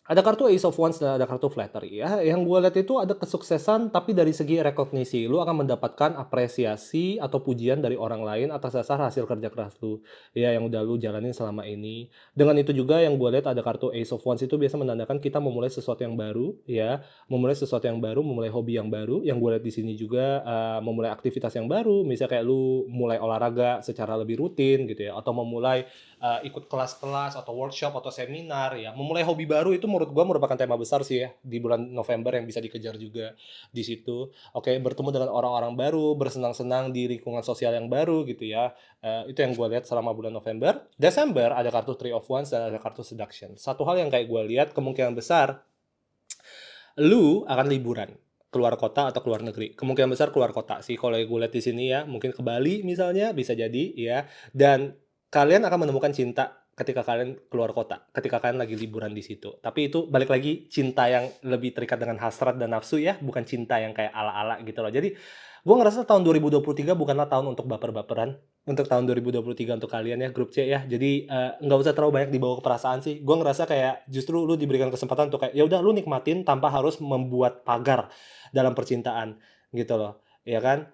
ada kartu Ace of Wands dan ada kartu Flattery ya. Yang gue lihat itu ada kesuksesan tapi dari segi rekognisi. Lu akan mendapatkan apresiasi atau pujian dari orang lain atas dasar hasil kerja keras lu. Ya yang udah lu jalanin selama ini. Dengan itu juga yang gue lihat ada kartu Ace of Wands itu biasa menandakan kita memulai sesuatu yang baru ya. Memulai sesuatu yang baru, memulai hobi yang baru. Yang gue lihat di sini juga memulai aktivitas yang baru. Misalnya kayak lu mulai olahraga secara lebih rutin gitu ya. Atau memulai ikut kelas-kelas atau workshop atau seminar ya. Memulai hobi baru itu menurut gua merupakan tema besar sih ya di bulan November yang bisa dikejar juga di situ. Oke, bertemu dengan orang-orang baru, bersenang-senang di lingkungan sosial yang baru gitu ya. Itu yang gua lihat selama bulan November. Desember ada kartu Three of Wands dan ada kartu Seduction. Satu hal yang kayak gua lihat kemungkinan besar lu akan liburan keluar kota atau keluar negeri. Kemungkinan besar keluar kota sih kalau yang gue lihat di sini ya. Mungkin ke Bali misalnya bisa jadi ya. Dan kalian akan menemukan cinta ketika kalian keluar kota, ketika kalian lagi liburan di situ. Tapi itu balik lagi cinta yang lebih terikat dengan hasrat dan nafsu ya, bukan cinta yang kayak ala-ala gitu loh. Jadi gue ngerasa tahun 2023 bukanlah tahun untuk baper-baperan. Untuk tahun 2023 untuk kalian ya, grup C ya. Jadi nggak usah terlalu banyak dibawa ke perasaan sih. Gue ngerasa kayak justru lu diberikan kesempatan untuk kayak ya udah lu nikmatin tanpa harus membuat pagar dalam percintaan gitu loh. Ya kan?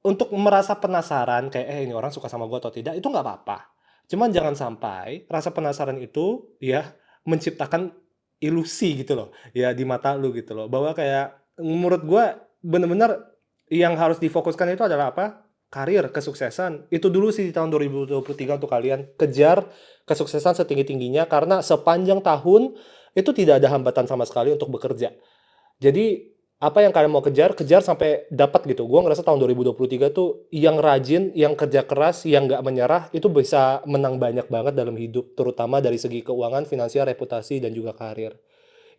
Untuk merasa penasaran kayak ini orang suka sama gue atau tidak itu nggak apa-apa. Cuman jangan sampai rasa penasaran itu ya menciptakan ilusi gitu loh ya di mata lu gitu loh bahwa kayak menurut gue bener-bener yang harus difokuskan itu adalah apa? Karir, kesuksesan. Itu dulu sih di tahun 2023 untuk kalian. Kejar kesuksesan setinggi-tingginya karena sepanjang tahun itu tidak ada hambatan sama sekali untuk bekerja. Jadi apa yang kalian mau kejar, kejar sampai dapat gitu. Gua ngerasa tahun 2023 tuh yang rajin, yang kerja keras, yang nggak menyerah itu bisa menang banyak banget dalam hidup, terutama dari segi keuangan, finansial, reputasi dan juga karir.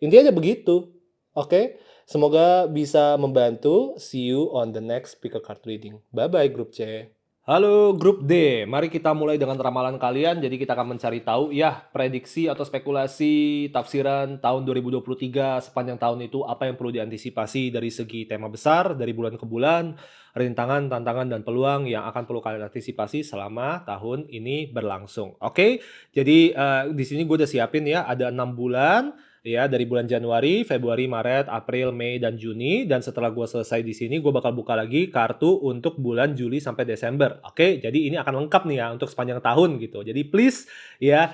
Intinya aja begitu. Oke, semoga bisa membantu. See you on the next pick a card reading. Bye bye grup C. Halo grup D, mari kita mulai dengan ramalan kalian. Jadi kita akan mencari tahu ya prediksi atau spekulasi tafsiran tahun 2023 sepanjang tahun itu apa yang perlu diantisipasi dari segi tema besar dari bulan ke bulan, rintangan, tantangan dan peluang yang akan perlu kalian antisipasi selama tahun ini berlangsung. Oke, jadi di sini gue udah siapin ya ada 6 bulan ya dari bulan Januari, Februari, Maret, April, Mei, dan Juni. Dan setelah gue selesai di sini, gue bakal buka lagi kartu untuk bulan Juli sampai Desember. Oke, jadi ini akan lengkap nih ya untuk sepanjang tahun gitu. Jadi please ya,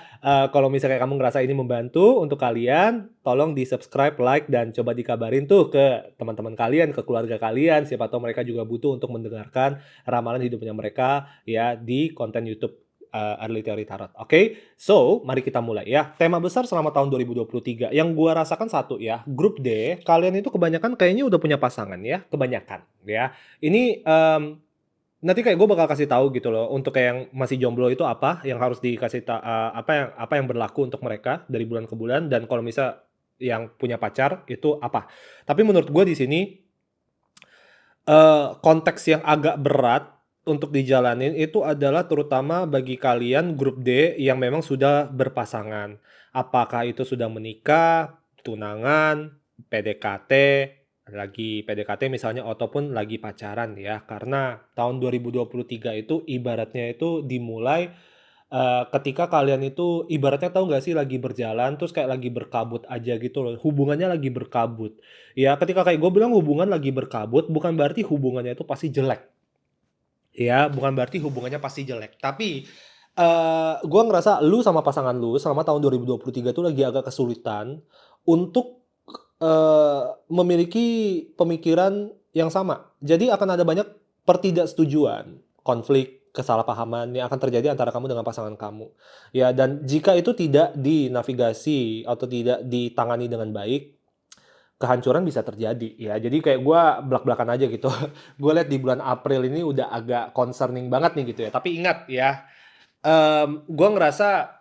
kalau misalnya kamu ngerasa ini membantu untuk kalian, tolong di subscribe, like, dan coba dikabarin tuh ke teman-teman kalian, ke keluarga kalian. Siapa tahu mereka juga butuh untuk mendengarkan ramalan hidupnya mereka ya di konten YouTube Early Theory Tarot. Oke, so mari kita mulai ya. Tema besar selama tahun 2023 yang gua rasakan satu ya, grup D, kalian itu kebanyakan kayaknya udah punya pasangan ya, kebanyakan ya. Ini nanti kayak gue bakal kasih tahu gitu loh untuk kayak yang masih jomblo itu apa yang harus dikasih apa yang berlaku untuk mereka dari bulan ke bulan dan kalau misal yang punya pacar itu apa. Tapi menurut gue di sini konteks yang agak berat untuk dijalanin itu adalah terutama bagi kalian grup D yang memang sudah berpasangan. Apakah itu sudah menikah, tunangan, PDKT, lagi PDKT misalnya ataupun lagi pacaran ya. Karena tahun 2023 itu ibaratnya itu dimulai ketika kalian itu ibaratnya tahu nggak sih lagi berjalan terus kayak lagi berkabut aja gitu loh, hubungannya lagi berkabut. Ya ketika kayak gue bilang hubungan lagi berkabut bukan berarti hubungannya itu pasti jelek, ya bukan berarti hubungannya pasti jelek. Tapi, gue ngerasa lu sama pasangan lu selama tahun 2023 tuh lagi agak kesulitan untuk, memiliki pemikiran yang sama. Jadi akan ada banyak pertidaksetujuan, konflik, kesalahpahaman yang akan terjadi antara kamu dengan pasangan kamu. Ya dan jika itu tidak dinavigasi atau tidak ditangani dengan baik, kehancuran bisa terjadi ya. Jadi kayak gue belak-belakan aja gitu. Gue lihat di bulan April ini udah agak concerning banget nih gitu ya. Tapi ingat ya, gue ngerasa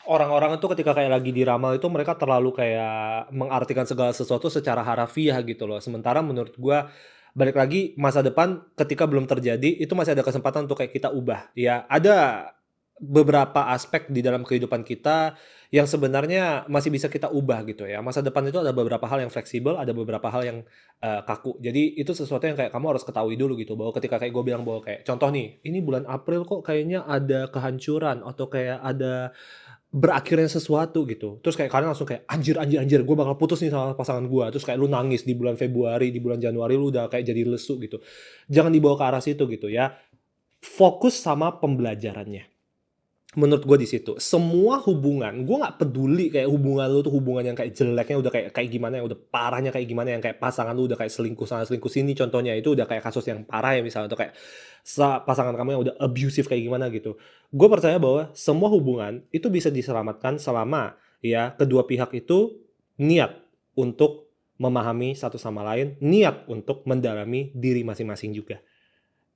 orang-orang itu ketika kayak lagi diramal itu mereka terlalu kayak mengartikan segala sesuatu secara harafiah gitu loh. Sementara menurut gua balik lagi masa depan ketika belum terjadi itu masih ada kesempatan untuk kayak kita ubah. Ya, ada beberapa aspek di dalam kehidupan kita yang sebenarnya masih bisa kita ubah gitu ya. Masa depan itu ada beberapa hal yang fleksibel, ada beberapa hal yang kaku. Jadi itu sesuatu yang kayak kamu harus ketahui dulu gitu bahwa ketika kayak gue bilang bahwa kayak contoh nih, ini bulan April kok kayaknya ada kehancuran atau kayak ada berakhirnya sesuatu gitu, terus kayak kalian langsung kayak, "Anjir anjir anjir, gue bakal putus nih sama pasangan gue." Terus kayak lu nangis di bulan Februari, di bulan Januari lu udah kayak jadi lesu gitu. Jangan dibawa ke arah situ gitu ya. Fokus sama pembelajarannya. Menurut gue di situ. Semua hubungan, gue nggak peduli kayak hubungan lu tuh hubungan yang kayak jeleknya udah kayak kayak gimana, yang udah parahnya kayak gimana, yang kayak pasangan lu udah kayak selingkuh sana selingkuh sini contohnya, itu udah kayak kasus yang parah ya misalnya, atau kayak pasangan kamu yang udah abusive kayak gimana gitu. Gue percaya bahwa semua hubungan itu bisa diselamatkan selama ya kedua pihak itu niat untuk memahami satu sama lain, niat untuk mendalami diri masing-masing juga.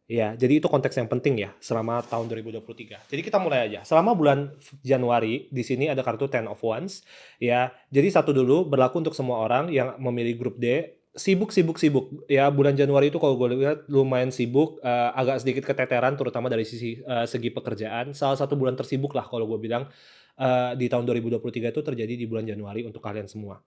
Ya, jadi itu konteks yang penting ya selama tahun 2023. Jadi kita mulai aja. Selama bulan Januari di sini ada kartu Ten of Wands ya. Jadi satu dulu berlaku untuk semua orang yang memilih grup D. Sibuk sibuk sibuk ya, bulan Januari itu kalau gue lihat lumayan sibuk, agak sedikit keteteran terutama dari segi pekerjaan. Salah satu bulan tersibuk lah kalau gue bilang, di tahun 2023 itu terjadi di bulan Januari untuk kalian semua.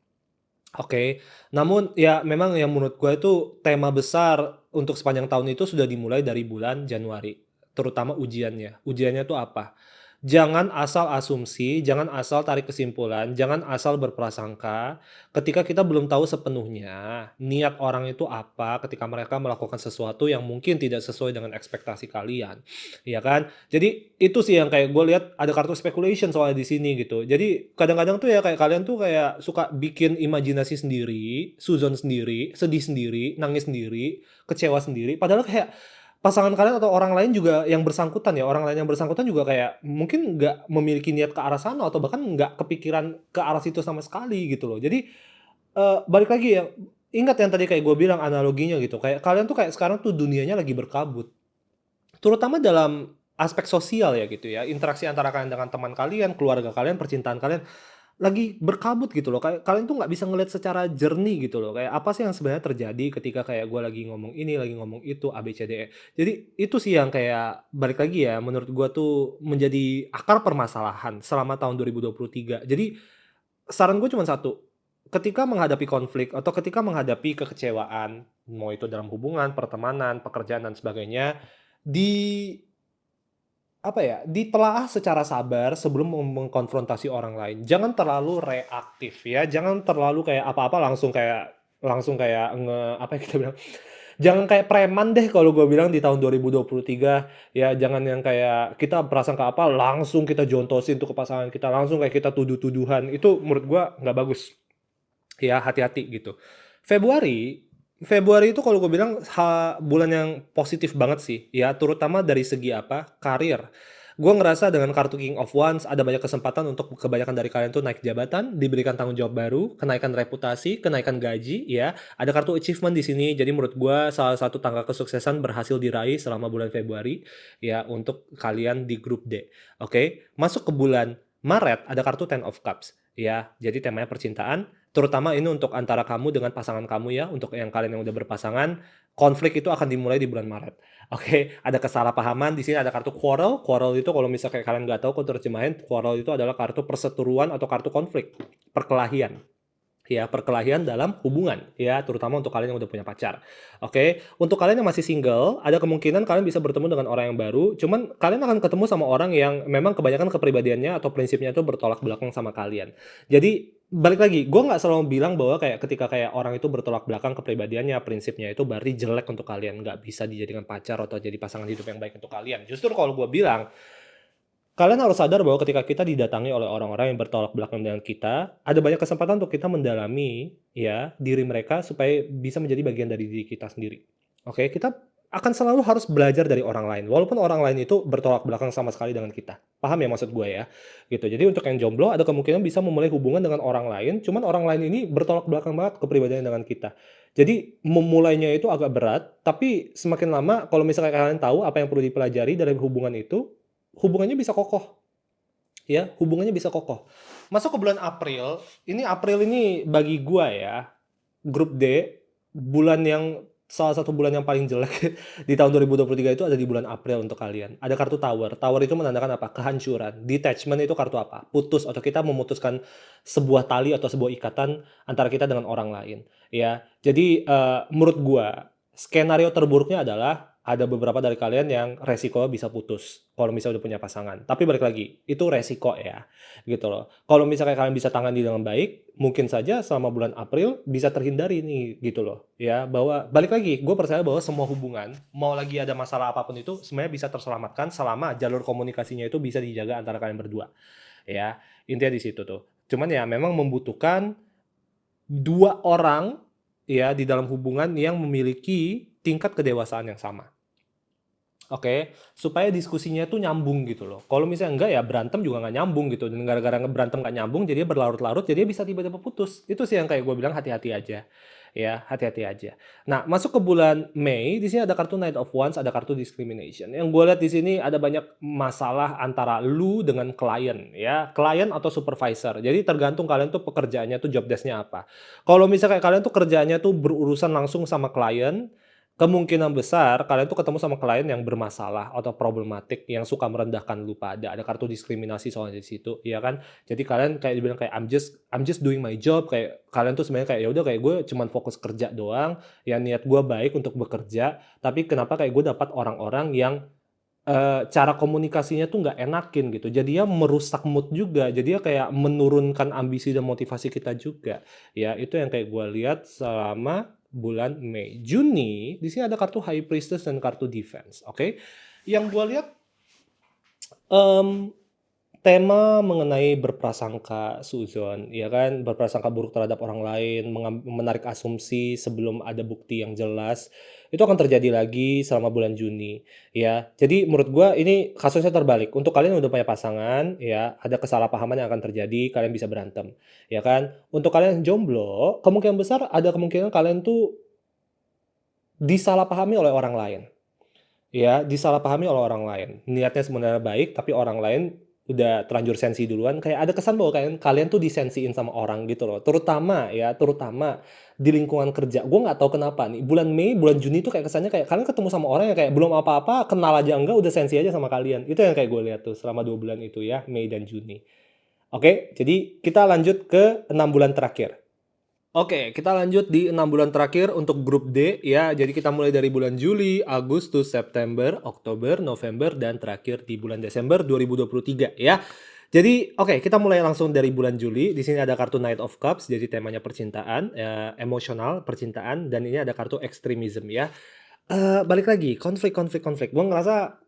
Oke, namun ya memang yang menurut gue itu tema besar untuk sepanjang tahun itu sudah dimulai dari bulan Januari, terutama ujiannya. Ujiannya itu apa? Jangan asal asumsi, jangan asal tarik kesimpulan, jangan asal berprasangka ketika kita belum tahu sepenuhnya niat orang itu apa ketika mereka melakukan sesuatu yang mungkin tidak sesuai dengan ekspektasi kalian, ya kan? Jadi itu sih yang kayak gue lihat ada kartu speculation soalnya di sini gitu. Jadi kadang-kadang tuh ya kayak kalian tuh kayak suka bikin imajinasi sendiri, suzon sendiri, sedih sendiri, nangis sendiri, kecewa sendiri, padahal kayak pasangan kalian atau orang lain juga yang bersangkutan ya, orang lain yang bersangkutan juga kayak mungkin nggak memiliki niat ke arah sana atau bahkan nggak kepikiran ke arah situ sama sekali gitu loh. Jadi, balik lagi ya, ingat yang tadi kayak gue bilang analoginya gitu, kayak kalian tuh kayak sekarang tuh dunianya lagi berkabut. Terutama dalam aspek sosial ya gitu ya, interaksi antara kalian dengan teman kalian, keluarga kalian, percintaan kalian, lagi berkabut gitu loh, kayak kalian tuh nggak bisa ngelihat secara jernih gitu loh, kayak apa sih yang sebenarnya terjadi ketika kayak gue lagi ngomong ini, lagi ngomong itu, A, B, C, D, E. Jadi itu sih yang kayak balik lagi ya, menurut gue tuh menjadi akar permasalahan selama tahun 2023. Jadi saran gue cuma satu, ketika menghadapi konflik atau ketika menghadapi kekecewaan, mau itu dalam hubungan, pertemanan, pekerjaan dan sebagainya, di apa ya, ditelaah secara sabar sebelum mengkonfrontasi orang lain. Jangan terlalu reaktif ya, jangan terlalu kayak apa-apa langsung kayak apa ya kita bilang, jangan kayak preman deh kalau gue bilang di tahun 2023 ya, jangan yang kayak kita prasangka apa langsung kita jontosin tuh ke pasangan kita, langsung kayak kita tuduh-tuduhan, itu menurut gue nggak bagus. Ya, hati-hati gitu. Februari Februari itu kalau gue bilang bulan yang positif banget sih, ya terutama dari segi apa, karir. Gue ngerasa dengan kartu King of Wands ada banyak kesempatan untuk kebanyakan dari kalian tuh naik jabatan, diberikan tanggung jawab baru, kenaikan reputasi, kenaikan gaji, ya. Ada kartu achievement di sini, jadi menurut gue salah satu tangga kesuksesan berhasil diraih selama bulan Februari, ya untuk kalian di grup D. Oke, masuk ke bulan Maret ada kartu Ten of Cups, ya. Jadi temanya percintaan, terutama ini untuk antara kamu dengan pasangan kamu ya, untuk yang kalian yang udah berpasangan, konflik itu akan dimulai di bulan Maret. Oke, ada kesalahpahaman, di sini ada kartu quarrel. Quarrel itu kalau misalnya kayak kalian nggak tahu, kalau terjemahin, quarrel itu adalah kartu perseteruan atau kartu konflik, perkelahian. Ya, perkelahian dalam hubungan, ya, terutama untuk kalian yang udah punya pacar. Oke, untuk kalian yang masih single, ada kemungkinan kalian bisa bertemu dengan orang yang baru, cuman kalian akan ketemu sama orang yang memang kebanyakan kepribadiannya atau prinsipnya itu bertolak belakang sama kalian. Jadi, balik lagi, gue nggak selalu bilang bahwa kayak ketika kayak orang itu bertolak belakang kepribadiannya, prinsipnya itu berarti jelek untuk kalian, nggak bisa dijadikan pacar atau jadi pasangan hidup yang baik untuk kalian. Justru kalau gue bilang, kalian harus sadar bahwa ketika kita didatangi oleh orang-orang yang bertolak belakang dengan kita, ada banyak kesempatan untuk kita mendalami ya diri mereka supaya bisa menjadi bagian dari diri kita sendiri. Oke, kita akan selalu harus belajar dari orang lain, walaupun orang lain itu bertolak belakang sama sekali dengan kita. Paham ya maksud gue ya? Gitu. Jadi untuk yang jomblo ada kemungkinan bisa memulai hubungan dengan orang lain, cuman orang lain ini bertolak belakang banget kepribadiannya dengan kita. Jadi memulainya itu agak berat, tapi semakin lama kalau misalnya kalian tahu apa yang perlu dipelajari dari hubungan itu, hubungannya bisa kokoh. Ya, hubungannya bisa kokoh. Masuk ke bulan April ini bagi gua ya, grup D, bulan yang salah satu bulan yang paling jelek di tahun 2023 itu ada di bulan April untuk kalian. Ada kartu Tower. Tower itu menandakan apa? Kehancuran. Detachment itu kartu apa? Putus atau kita memutuskan sebuah tali atau sebuah ikatan antara kita dengan orang lain. Ya, jadi menurut gua skenario terburuknya adalah ada beberapa dari kalian yang resiko bisa putus kalau misalnya udah punya pasangan. Tapi balik lagi, itu resiko ya, gitu loh. Kalau misalnya kalian bisa tangani dengan baik, mungkin saja selama bulan April bisa terhindari nih, gitu loh. Ya, bahwa balik lagi, gue percaya bahwa semua hubungan, mau lagi ada masalah apapun itu, sebenarnya bisa terselamatkan selama jalur komunikasinya itu bisa dijaga antara kalian berdua. Ya, intinya di situ tuh. Cuman ya memang membutuhkan dua orang ya di dalam hubungan yang memiliki tingkat kedewasaan yang sama. Oke, supaya diskusinya tuh nyambung gitu loh. Kalau misalnya enggak ya berantem juga nggak nyambung gitu. Dan gara-gara berantem nggak nyambung, jadi berlarut-larut, jadi bisa tiba-tiba putus. Itu sih yang kayak gue bilang hati-hati aja. Ya, hati-hati aja. Nah, masuk ke bulan Mei, di sini ada kartu Knight of Wands, ada kartu discrimination. Yang gue lihat di sini ada banyak masalah antara lu dengan klien, ya. Klien atau supervisor. Jadi tergantung kalian tuh pekerjaannya tuh job desk-nya apa. Kalau misalnya kalian tuh kerjaannya tuh berurusan langsung sama klien, kemungkinan besar kalian tuh ketemu sama klien yang bermasalah atau problematik yang suka merendahkan lu pada. Ada kartu diskriminasi soalnya di situ, ya kan? Jadi kalian kayak dibilang kayak I'm just doing my job, kayak kalian tuh sebenarnya kayak ya udah kayak gue cuman fokus kerja doang, ya niat gue baik untuk bekerja, tapi kenapa kayak gue dapat orang-orang yang cara komunikasinya tuh nggak enakin gitu. Jadinya merusak mood juga, jadinya kayak menurunkan ambisi dan motivasi kita juga. Ya, itu yang kayak gue lihat selama bulan Mei. Juni, di sini ada kartu High Priestess dan kartu Defense, oke? Yang gue lihat em, tema mengenai berprasangka, Suzon, ya kan? Berprasangka buruk terhadap orang lain, menarik asumsi sebelum ada bukti yang jelas, itu akan terjadi lagi selama bulan Juni, ya. Jadi menurut gua ini kasusnya terbalik. Untuk kalian yang udah punya pasangan, ya, ada kesalahpahaman yang akan terjadi, kalian bisa berantem, ya kan? Untuk kalian yang jomblo, kemungkinan besar ada kemungkinan kalian tuh disalahpahami oleh orang lain. Ya, disalahpahami oleh orang lain. Niatnya sebenarnya baik, tapi orang lain udah terlanjur sensi duluan, kayak ada kesan bahwa kalian kalian tuh disensiin sama orang gitu loh. Terutama di lingkungan kerja. Gue nggak tahu kenapa nih, bulan Mei, bulan Juni tuh kayak kesannya kayak kalian ketemu sama orang yang kayak belum apa-apa, kenal aja enggak, udah sensi aja sama kalian. Itu yang kayak gue lihat tuh selama 2 bulan itu ya, Mei dan Juni. Oke, jadi kita lanjut ke 6 bulan terakhir. Oke, kita lanjut di 6 bulan terakhir untuk grup D ya. Jadi kita mulai dari bulan Juli, Agustus, September, Oktober, November, dan terakhir di bulan Desember 2023 ya. Jadi oke, kita mulai langsung dari bulan Juli. Di sini ada kartu Knight of Cups, jadi temanya percintaan, emosional, percintaan, dan ini ada kartu extremism ya. Balik lagi, konflik. Gue ngerasa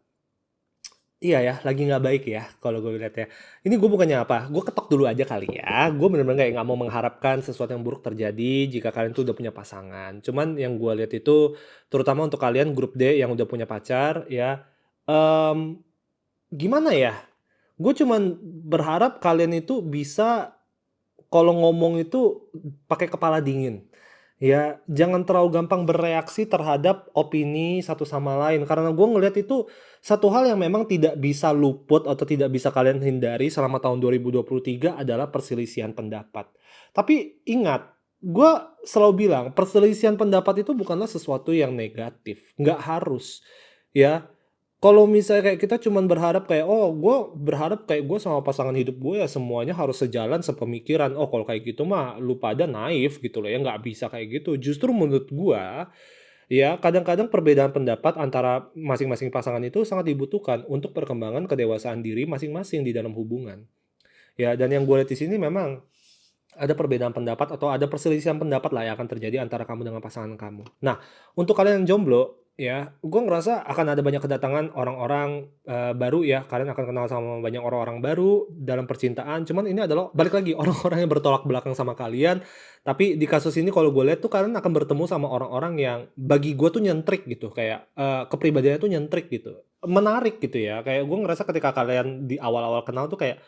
iya ya, lagi nggak baik ya kalau gue lihat ya. Ini gue bukannya apa, gue ketok dulu aja kali ya. Gue bener-bener kayak nggak mau mengharapkan sesuatu yang buruk terjadi jika kalian tuh udah punya pasangan. Cuman yang gue lihat itu, terutama untuk kalian grup D yang udah punya pacar ya, em, gimana ya? Gue cuman berharap kalian itu bisa kalau ngomong itu pakai kepala dingin. Ya, jangan terlalu gampang bereaksi terhadap opini satu sama lain. Karena gue ngelihat itu satu hal yang memang tidak bisa luput atau tidak bisa kalian hindari selama tahun 2023 adalah perselisihan pendapat. Tapi ingat, gue selalu bilang perselisihan pendapat itu bukanlah sesuatu yang negatif. Nggak harus. Ya, kalau misalnya kayak kita cuman berharap kayak, "Oh, gue berharap kayak gue sama pasangan hidup gue ya semuanya harus sejalan sepemikiran." Oh, kalau kayak gitu mah lu pada naif gitu loh ya, nggak bisa kayak gitu. Justru menurut gue, ya kadang-kadang perbedaan pendapat antara masing-masing pasangan itu sangat dibutuhkan untuk perkembangan kedewasaan diri masing-masing di dalam hubungan. Ya, dan yang gue lihat di sini memang ada perbedaan pendapat atau ada perselisihan pendapat lah yang akan terjadi antara kamu dengan pasangan kamu. Nah, untuk kalian yang jomblo, Ya, gue ngerasa akan ada banyak kedatangan orang-orang, baru ya, kalian akan kenal sama banyak orang-orang baru dalam percintaan, cuman ini adalah balik lagi orang-orang yang bertolak belakang sama kalian, tapi di kasus ini kalau gue lihat tuh kalian akan bertemu sama orang-orang yang bagi gue tuh nyentrik gitu, kayak, kepribadiannya tuh nyentrik gitu, menarik gitu ya, kayak gue ngerasa ketika kalian di awal-awal kenal tuh kayak,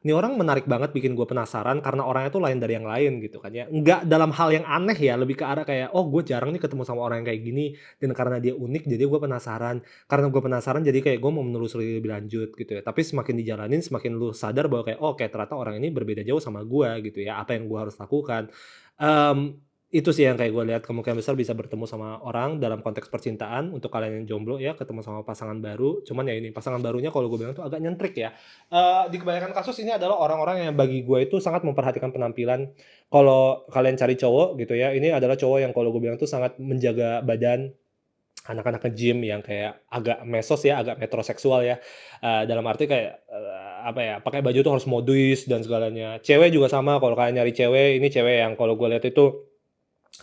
"Nih orang menarik banget bikin gue penasaran karena orangnya tuh lain dari yang lain," gitu kan ya. Nggak dalam hal yang aneh ya, lebih ke arah kayak, "Oh gue jarang nih ketemu sama orang yang kayak gini, dan karena dia unik jadi gue penasaran, karena gue penasaran jadi kayak gue mau menelusuri lebih lanjut gitu ya." Tapi semakin dijalanin semakin lu sadar bahwa kayak, "Oh, oke ternyata orang ini berbeda jauh sama gue," gitu ya, apa yang gue harus lakukan. Itu sih yang kayak gue lihat kemungkinan besar bisa bertemu sama orang dalam konteks percintaan untuk kalian yang jomblo ya, ketemu sama pasangan baru, cuman ya ini pasangan barunya kalau gue bilang tuh agak nyentrik ya. Di kebanyakan kasus ini adalah orang-orang yang bagi gue itu sangat memperhatikan penampilan. Kalau kalian cari cowok gitu ya, ini adalah cowok yang kalau gue bilang tuh sangat menjaga badan, anak-anak nge-gym yang kayak agak mesos ya, agak metroseksual ya, dalam arti kayak, apa ya, pakai baju tuh harus modis dan segalanya. Cewek juga sama, kalau kalian nyari cewek, ini cewek yang kalau gue lihat itu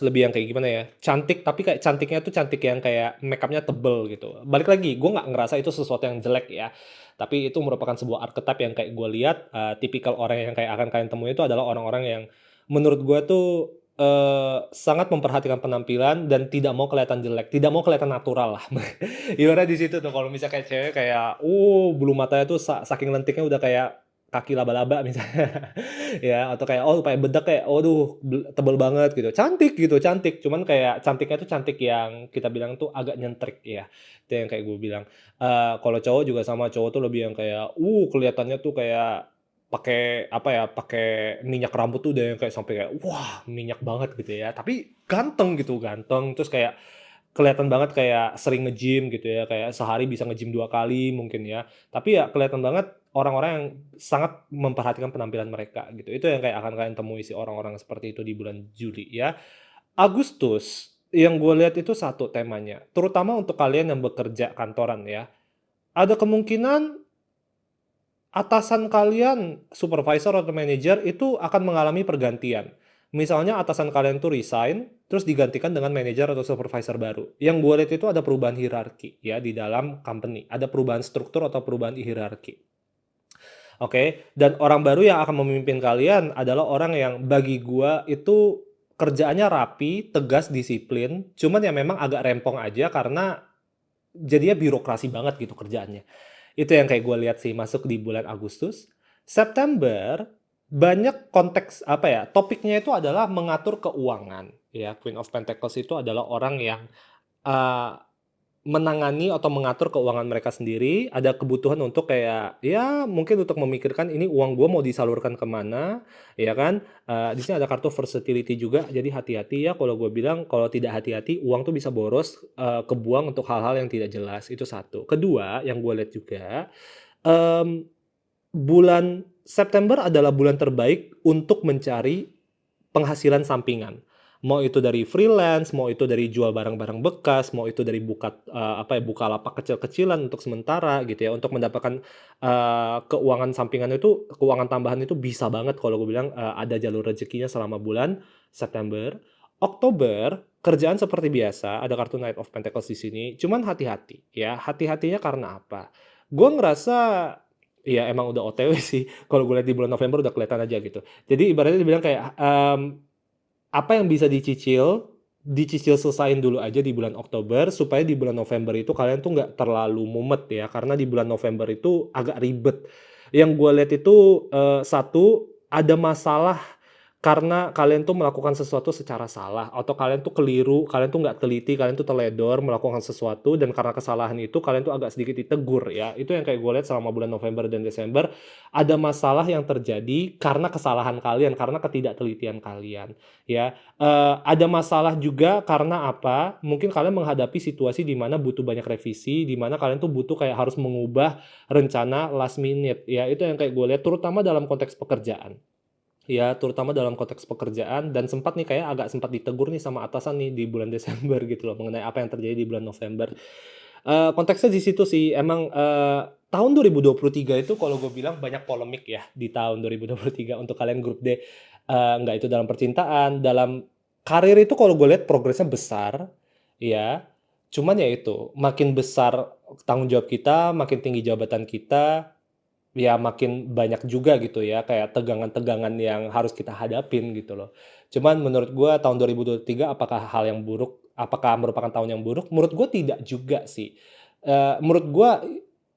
lebih yang kayak gimana ya, cantik tapi kayak cantiknya tuh cantik yang kayak makeupnya tebel gitu. Balik lagi, gue nggak ngerasa itu sesuatu yang jelek ya, tapi itu merupakan sebuah archetype yang kayak gue lihat, tipikal orang yang kayak akan kalian temui itu adalah orang-orang yang menurut gue tuh, sangat memperhatikan penampilan dan tidak mau kelihatan jelek, tidak mau kelihatan natural lah. Ibaratnya di situ tuh kalau misalnya kayak cewek kayak, bulu matanya tuh saking lentiknya udah kayak kaki laba-laba misalnya. Ya, atau kayak, pakai bedak kayak, waduh tebel banget gitu, cantik gitu, cantik, cuman kayak cantiknya tuh cantik yang kita bilang tuh agak nyentrik ya, itu yang kayak gue bilang. Kalau cowok juga sama, cowok tuh lebih yang kayak, kelihatannya tuh kayak pakai apa ya, pakai minyak rambut tuh udah yang kayak sampai kayak, wah minyak banget gitu ya, tapi ganteng gitu, ganteng, terus kayak kelihatan banget kayak sering nge-gym gitu ya, kayak sehari bisa nge-gym 2 kali mungkin ya. Tapi ya kelihatan banget orang-orang yang sangat memperhatikan penampilan mereka gitu. Itu yang kayak akan kalian temui sih orang-orang seperti itu di bulan Juli ya. Agustus, yang gue lihat itu satu temanya, terutama untuk kalian yang bekerja kantoran ya, ada kemungkinan atasan kalian, supervisor atau manajer itu akan mengalami pergantian. Misalnya atasan kalian tuh resign, terus digantikan dengan manajer atau supervisor baru. Yang gue lihat itu ada perubahan hierarki ya di dalam company, ada perubahan struktur atau perubahan hierarki. Oke, dan orang baru yang akan memimpin kalian adalah orang yang bagi gua itu kerjaannya rapi, tegas, disiplin, cuman ya memang agak rempong aja karena jadinya birokrasi banget gitu kerjaannya. Itu yang kayak gue lihat sih masuk di bulan Agustus. September, banyak konteks apa ya, topiknya itu adalah mengatur keuangan. Ya, Queen of Pentacles itu adalah orang yang eh, menangani atau mengatur keuangan mereka sendiri, ada kebutuhan untuk kayak, ya mungkin untuk memikirkan ini uang gue mau disalurkan kemana, ya kan? Di sini ada kartu versatility juga, jadi hati-hati ya kalau gue bilang kalau tidak hati-hati uang tuh bisa boros, kebuang untuk hal-hal yang tidak jelas, itu satu. Kedua, yang gue lihat juga, mmm, bulan September adalah bulan terbaik untuk mencari penghasilan sampingan. Mau itu dari freelance, mau itu dari jual barang-barang bekas, mau itu dari apa ya, bukalapak kecil-kecilan untuk sementara gitu ya, untuk mendapatkan, keuangan sampingan itu, keuangan tambahan itu bisa banget kalau gue bilang, ada jalur rezekinya selama bulan September. Oktober, kerjaan seperti biasa, ada kartu Knight of Pentacles di sini, cuman hati-hati ya, hati-hatinya karena apa? Gue ngerasa, ya emang udah OTW sih, kalau gue lihat di bulan November udah kelihatan aja gitu. Jadi ibaratnya dibilang kayak, apa yang bisa dicicil, dicicil selesain dulu aja di bulan Oktober, supaya di bulan November itu kalian tuh nggak terlalu mumet ya, karena di bulan November itu agak ribet. Yang gue lihat itu, satu, ada masalah karena kalian tuh melakukan sesuatu secara salah, atau kalian tuh keliru, kalian tuh nggak teliti, kalian tuh teledor melakukan sesuatu, dan karena kesalahan itu kalian tuh agak sedikit ditegur ya. Itu yang kayak gue lihat selama bulan November dan Desember, ada masalah yang terjadi karena kesalahan kalian, karena ketidaktelitian kalian. Ya, ada masalah juga karena apa, mungkin kalian menghadapi situasi di mana butuh banyak revisi, di mana kalian tuh butuh kayak harus mengubah rencana last minute, ya itu yang kayak gue lihat terutama dalam konteks pekerjaan. Ya, terutama dalam konteks pekerjaan dan sempat nih kayak agak sempat ditegur nih sama atasan nih di bulan Desember gitu loh, mengenai apa yang terjadi di bulan November. Konteksnya di situ sih, emang, tahun 2023 itu kalau gue bilang banyak polemik ya di tahun 2023 untuk kalian grup D, nggak itu dalam percintaan, dalam karir itu kalau gue lihat progresnya besar, ya. Cuman ya itu, makin besar tanggung jawab kita, makin tinggi jabatan kita, ya makin banyak juga gitu ya, kayak tegangan-tegangan yang harus kita hadapin gitu loh. Cuman menurut gua tahun 2023 apakah hal yang buruk apakah merupakan tahun yang buruk? Menurut gua tidak juga sih. Menurut gua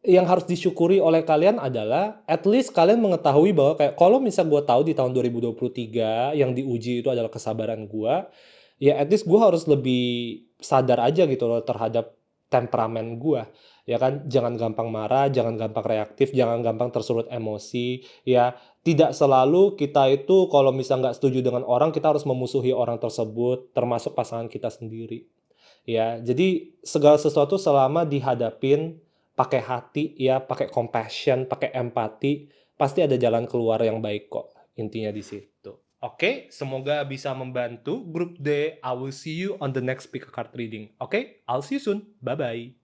yang harus disyukuri oleh kalian adalah at least kalian mengetahui bahwa kayak kalau misal gua tahu di tahun 2023 yang diuji itu adalah kesabaran gua, ya at least gua harus lebih sadar aja gitu loh terhadap temperamen gua. Ya kan, jangan gampang marah, jangan gampang reaktif, jangan gampang tersulut emosi, ya. Tidak selalu kita itu kalau misal nggak setuju dengan orang, kita harus memusuhi orang tersebut, termasuk pasangan kita sendiri, ya. Jadi segala sesuatu selama dihadapin pakai hati ya, pakai compassion, pakai empati, pasti ada jalan keluar yang baik kok, intinya di situ. Oke, semoga bisa membantu. Grup D, I will see you on the next pick a card reading. Oke, I'll see you soon. Bye-bye.